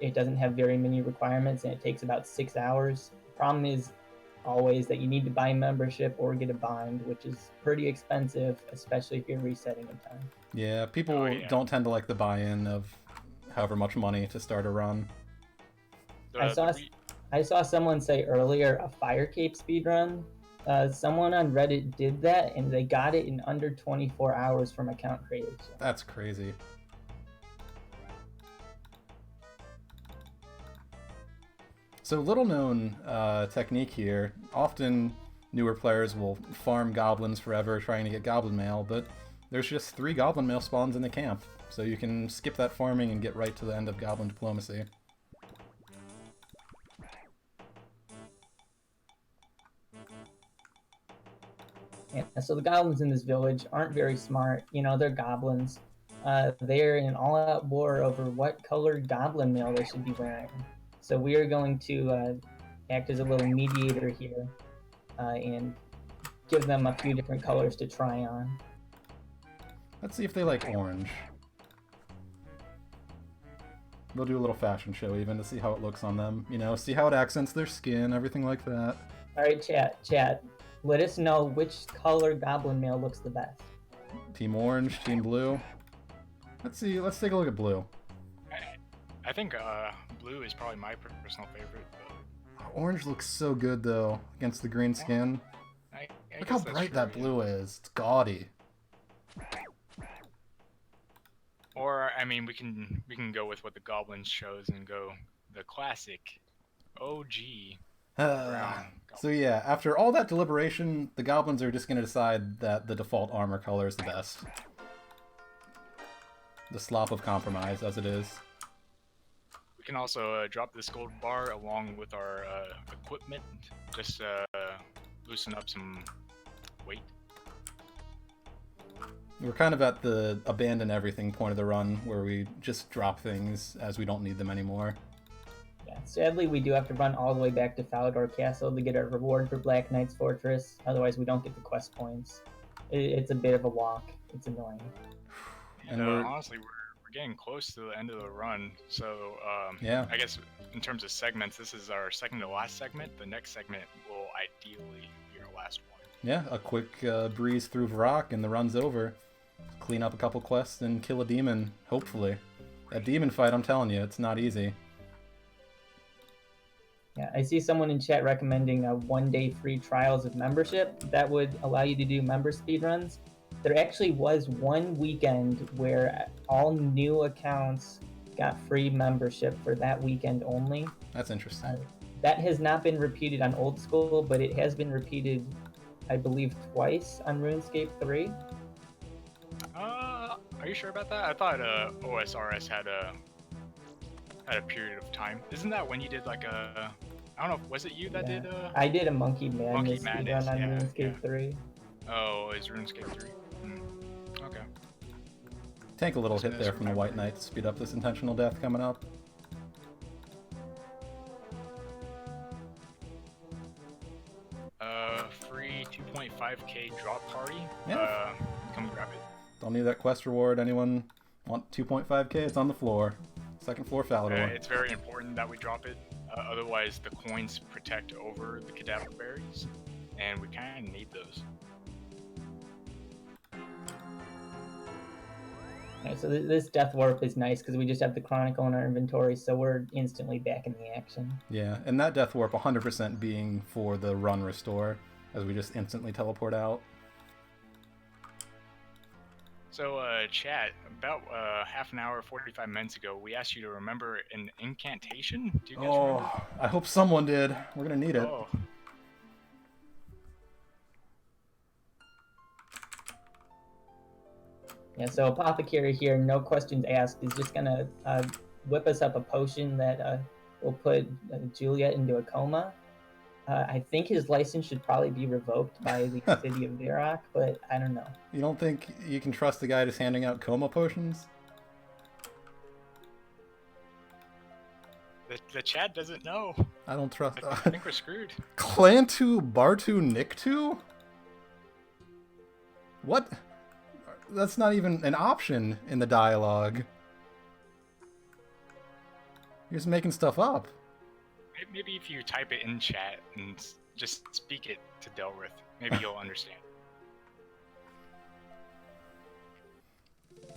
It doesn't have very many requirements, and it takes about 6 hours. The problem is always that you need to buy membership or get a bind, which is pretty expensive, especially if you're resetting in time. Yeah, people Oh, yeah. don't tend to like the buy-in of however much money to start a run. I saw someone say earlier a Fire Cape speedrun. Someone on Reddit did that, and they got it in under 24 hours from account creators. That's crazy. So little known technique here. Often newer players will farm goblins forever trying to get goblin mail, but there's just 3 goblin mail spawns in the camp, so you can skip that farming and get right to the end of goblin diplomacy. Yeah, so the goblins in this village aren't very smart. You know, they're goblins. They're in an all-out war over what colored goblin mail they should be wearing. So we are going to act as a little mediator here and give them a few different colors to try on. Let's see if they like orange. We'll do a little fashion show even to see how it looks on them. You know, see how it accents their skin, everything like that. All right, chat. Let us know which color goblin mail looks the best. Team orange, team blue. Let's see, let's take a look at blue. I think blue is probably my personal favorite. But Orange looks so good though, against the green skin. I Look how guess that's bright true, that yeah. blue is. It's gaudy. Or I mean, we can go with what the goblins chose and go the classic OG brown. So yeah, after all that deliberation, the goblins are just going to decide that the default armor color is the best. The slop of compromise, as it is. We can also drop this gold bar along with our equipment, just loosen up some wait. We're kind of at the abandon everything point of the run, where we just drop things as we don't need them anymore. Yeah, sadly, we do have to run all the way back to Falador Castle to get our reward for Black Knight's Fortress. Otherwise, we don't get the quest points. It's a bit of a walk. It's annoying. And Honestly, we're getting close to the end of the run. So yeah. I guess in terms of segments, this is our second to last segment. The next segment will ideally be our last one. Yeah, a quick breeze through Vrak and the run's over. Clean up a couple quests and kill a demon, hopefully. That demon fight, I'm telling you, it's not easy. Yeah, I see someone in chat recommending a 1-day free trials of membership. That would allow you to do member speedruns. There actually was one weekend where all new accounts got free membership for that weekend only. That's interesting. That has not been repeated on Old School, but it has been repeated, I believe, twice on RuneScape 3. Are you sure about that? I thought OSRS had a period of time. Isn't that when you did like a... I don't know, was it you that did I did a Monkey Madness Madness, speedrun on yeah, RuneScape 3. Oh, is RuneScape 3? Okay. Take a little hit there from the White Knight to speed up this intentional death coming up. Free 2.5k drop party. Yeah. Come grab it. Don't need that quest reward. Anyone want 2.5k? It's on the floor. Second floor Falador. It's very important that we drop it. Otherwise, the coins protect over the cadaver berries, and we kind of need those. Okay, so this Death Warp is nice because we just have the Chronicle in our inventory, so we're instantly back in the action. Yeah, and that Death Warp 100% being for the run restore, as we just instantly teleport out. So, chat, about half an hour, 45 minutes ago, we asked you to remember an incantation. Do you guys remember? I hope someone did. We're gonna need it. Oh. Yeah, so Apothecary here, no questions asked, is just gonna whip us up a potion that will put Juliet into a coma. I think his license should probably be revoked by the city of Virac, but I don't know. You don't think you can trust the guy just handing out coma potions? The chat doesn't know. I don't trust. I think we're screwed. Clantu Bartu Nictu? What? That's not even an option in the dialogue. You're just making stuff up. Maybe if you type it in chat and just speak it to Delrith, maybe you'll understand.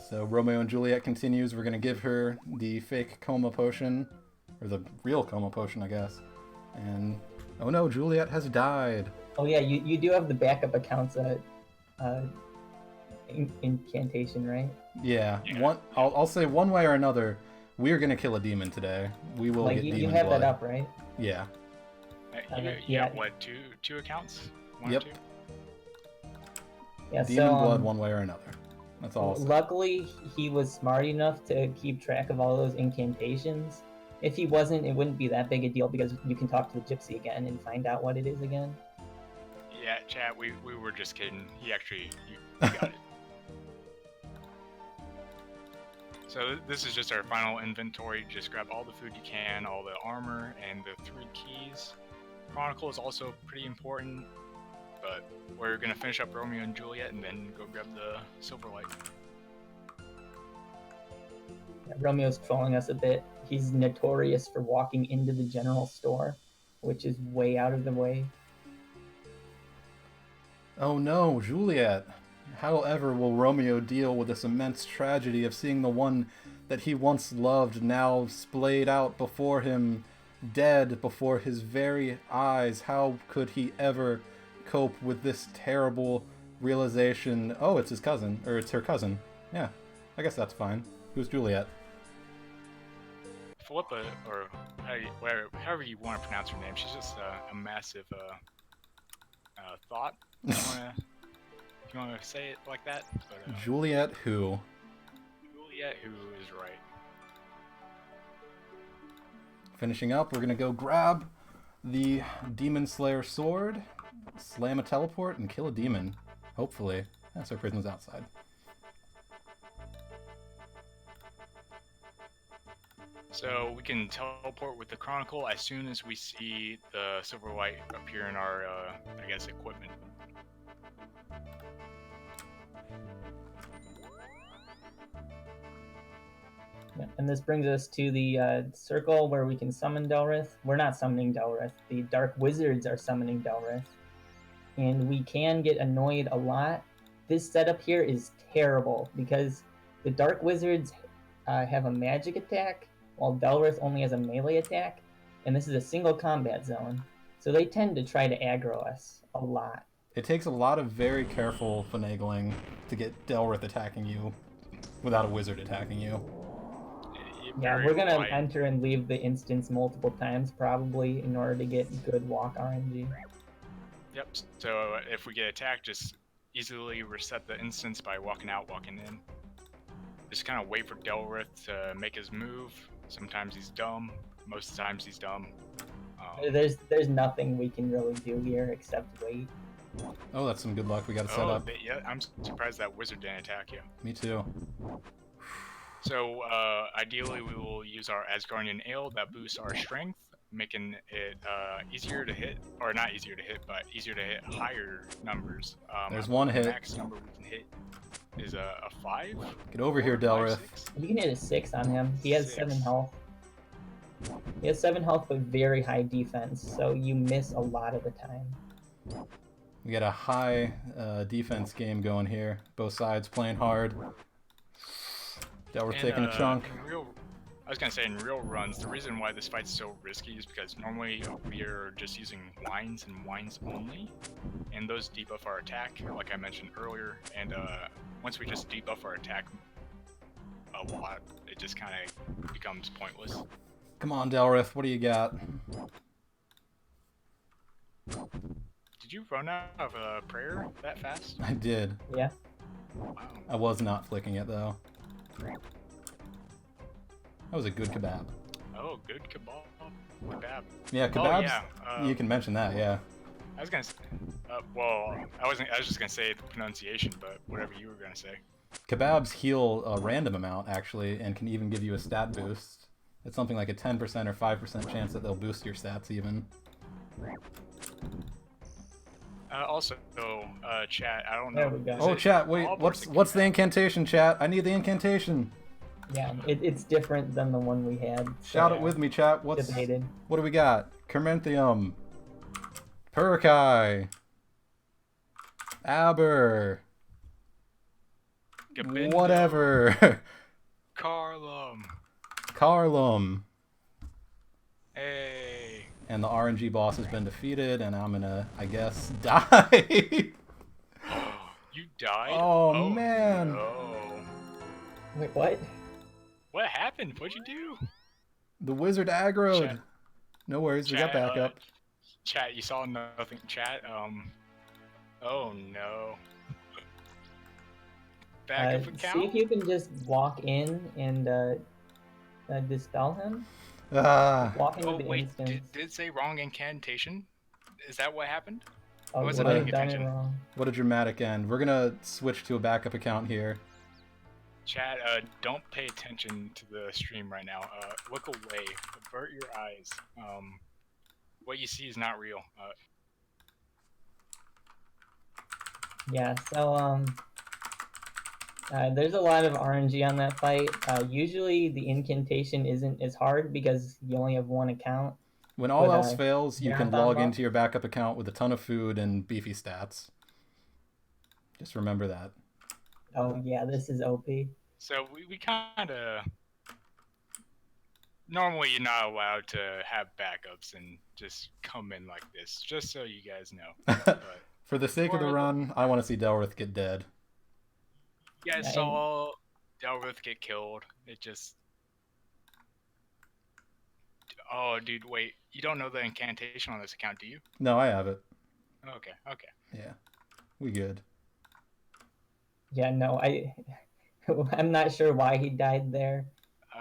So Romeo and Juliet continues. We're going to give her the fake coma potion. Or the real coma potion, I guess. And, oh no, Juliet has died. Oh yeah, you do have the backup accounts incantation, right? Yeah. I'll say one way or another, we're going to kill a demon today. We will get demon you have blood. that up, right? Yeah. You have what, two accounts? One Yep. or two? Yeah, Demon blood one way or another. That's all. Luckily, he was smart enough to keep track of all those incantations. If he wasn't, it wouldn't be that big a deal because you can talk to the gypsy again and find out what it is again. Yeah, chat, we were just kidding. He actually he got it. So this is just our final inventory. Just grab all the food you can, all the armor, and the 3 keys. Chronicle is also pretty important, but we're gonna finish up Romeo and Juliet and then go grab the Silverlight. Yeah, Romeo's trolling us a bit. He's notorious for walking into the general store, which is way out of the way. Oh no, Juliet. However will Romeo deal with this immense tragedy of seeing the one that he once loved now splayed out before him, dead before his very eyes? How could he ever cope with this terrible realization? Oh, it's his cousin, or it's her cousin. Yeah, I guess that's fine. Who's Juliet? Philippa, or however you want to pronounce her name, she's just a massive thought. If you want to say it like that. But, Juliet who? Juliet who is right. Finishing up, we're going to go grab the Demon Slayer sword Slam a teleport and kill a demon. Hopefully. That's our prison's outside. So we can teleport with the Chronicle as soon as we see the silver light appear in our, I guess, equipment. Yeah, and this brings us to the circle where we can summon Delrith. We're not summoning Delrith. The Dark Wizards are summoning Delrith. And we can get annoyed a lot. This setup here is terrible because the Dark Wizards have a magic attack, while Delrith only has a melee attack, and this is a single combat zone. So they tend to try to aggro us a lot. It takes a lot of very careful finagling to get Delrith attacking you without a wizard attacking you. Yeah, we're going to enter and leave the instance multiple times, probably, in order to get good walk RNG. Yep, so if we get attacked, just easily reset the instance by walking out, walking in. Just kind of wait for Delrith to make his move. Sometimes he's dumb, most of the times he's dumb. There's nothing we can really do here except wait. Oh, that's some good luck we got to set up. Yeah, I'm surprised that wizard didn't attack you. Me too. So ideally we will use our Asgardian Ale that boosts our strength, making it easier to hit, or not easier to hit, but easier to hit higher numbers. There's one hit. The max number we can hit is a 5. Get over here, Delrith. You can hit a 6 on him. He has 7 health. He has 7 health but very high defense, so you miss a lot of the time. We got a high defense game going here. Both sides playing hard. Delrith taking a chunk. I was gonna say, in real runs, the reason why this fight's so risky is because normally we are just using wines and wines only, and those debuff our attack, like I mentioned earlier, and once we just debuff our attack a lot, it just kind of becomes pointless. Come on, Delrith, what do you got? Did you run out of a prayer that fast? I did. Yeah. Wow. I was not flicking it, though. That was a good kebab. Oh, good kebab. Yeah, kebabs. Oh, yeah. You can mention that, yeah. I was gonna say, well, I was just gonna say the pronunciation, but whatever you were gonna say. Kebabs heal a random amount, actually, and can even give you a stat boost. It's something like a 10% or 5% chance that they'll boost your stats, even. Also, chat, I don't There know. we go. Oh, chat, wait, what's the incantation, chat? I need the incantation. Yeah, it's different than the one we had. Shout it with me, chat. What do we got? Corinthium. Purkai. Aber. Gabindo, Whatever. Carlum. Hey. And the RNG boss has been defeated, and I'm gonna, I guess, die. You died? Oh, man. No. Wait, what? What happened? What'd you do? The wizard aggroed. Chat. No worries, we got backup. Chat, you saw nothing. Chat, oh no. Backup account? See if you can just walk in and dispel him. Walk into Oh the wait, instance. did it say wrong incantation? Is that what happened? Oh, wasn't you paying have done it attention. wrong. What a dramatic end. We're gonna switch to a backup account here. Chat, don't pay attention to the stream right now. Look away. Avert your eyes. What you see is not real. Yeah, so there's a lot of RNG on that fight. Usually the incantation isn't as hard because you only have one account. When all else fails, you can marathon log buff? into your backup account with a ton of food and beefy stats. Just remember that. Oh yeah, this is OP. So we kind of... Normally you're not allowed to have backups and just come in like this, just so you guys know. But For the sake of the run, I want to see Delrith get dead. you guys saw Delrith get killed. It just... Oh, dude, wait. You don't know the incantation on this account, do you? No, I have it. Okay. Yeah. We good. Yeah, no, I'm not sure why he died there.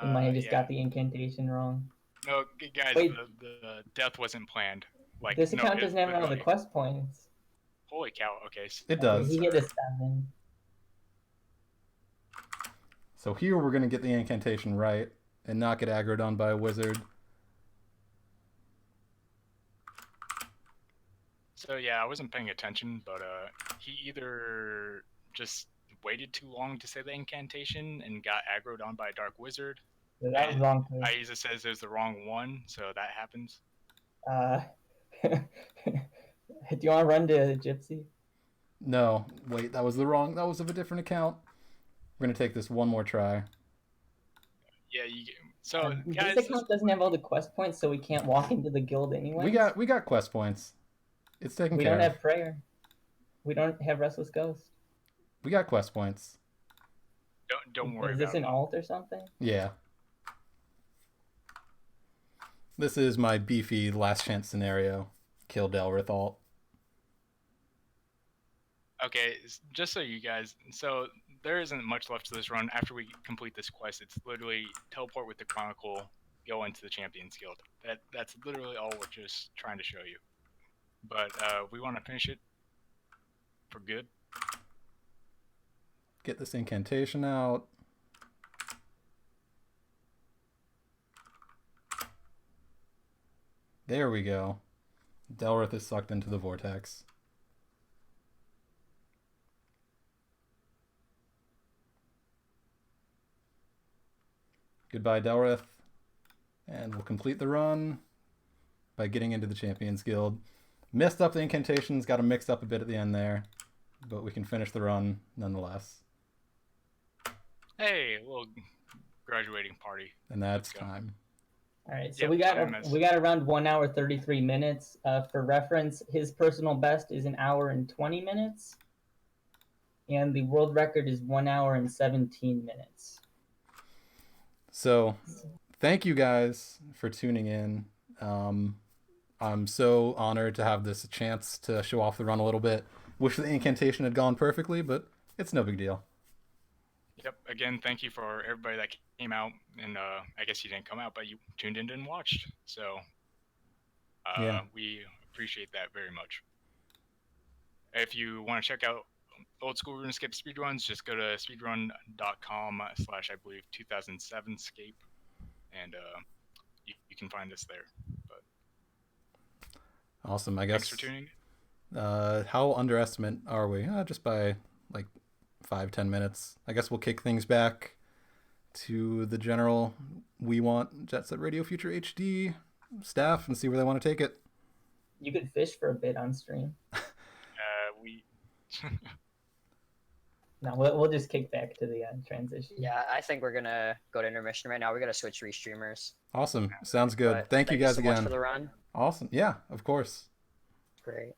He might have just got the incantation wrong. No, guys, Wait. the death wasn't planned. Like This no, account it doesn't have none of the literally- quest points. Holy cow! Okay. So, It does. He hit a 7. So here we're going to get the incantation right and not get aggroed on by a wizard. So yeah, I wasn't paying attention, but he either just waited too long to say the incantation and got aggroed on by a dark wizard. So that was wrong too. Aiza says there's the wrong one, so that happens. Do you want to run to Gypsy? No, wait, that was of a different account. We're going to take this one more try. Yeah, so guys, This account doesn't have all the quest points, so we can't walk into the guild anyway. We got quest points. It's taken care of. We don't have prayer. We don't have Restless Ghost. We got quest points. Don't worry. Is this an alt or something? Yeah. This is my beefy last chance scenario. Kill Delrith alt. Okay, just so you guys, so there isn't much left to this run. After we complete this quest, it's literally teleport with the Chronicle, go into the Champions Guild. That's literally all we're just trying to show you. But we want to finish it for good. Get this incantation out. There we go. Delrith is sucked into the vortex. Goodbye, Delrith. And we'll complete the run by getting into the Champions Guild. Messed up the incantations, got them mixed up a bit at the end there, but we can finish the run nonetheless. Hey, a little graduating party. And that's time. All right, so Yep, we got around 1 hour 33 minutes. For reference, his personal best is 1 hour and 20 minutes, and the world record is 1 hour and 17 minutes. So, thank you guys for tuning in. I'm so honored to have this chance to show off the run a little bit. Wish the incantation had gone perfectly, but it's no big deal. Yep. Again, thank you for everybody that came out, and I guess you didn't come out, but you tuned in and watched. So Yeah. We appreciate that very much. If you want to check out Old School Runescape speedruns, just go to speedrun.com/I believe 2007scape, and you can find us there. But Awesome. I guess. thanks for tuning in. How underestimate are we? Just by like 5-10 minutes. I guess we'll kick things back to the general We Want Jet Set Radio Future HD staff and see where they want to take it. You could fish for a bit on stream. We No, we'll just kick back to the transition. Yeah, I think we're gonna go to intermission right now. We're gonna switch restreamers. Awesome. Sounds good. But Thank you guys so much again. for the run. Awesome. Yeah, of course. Great.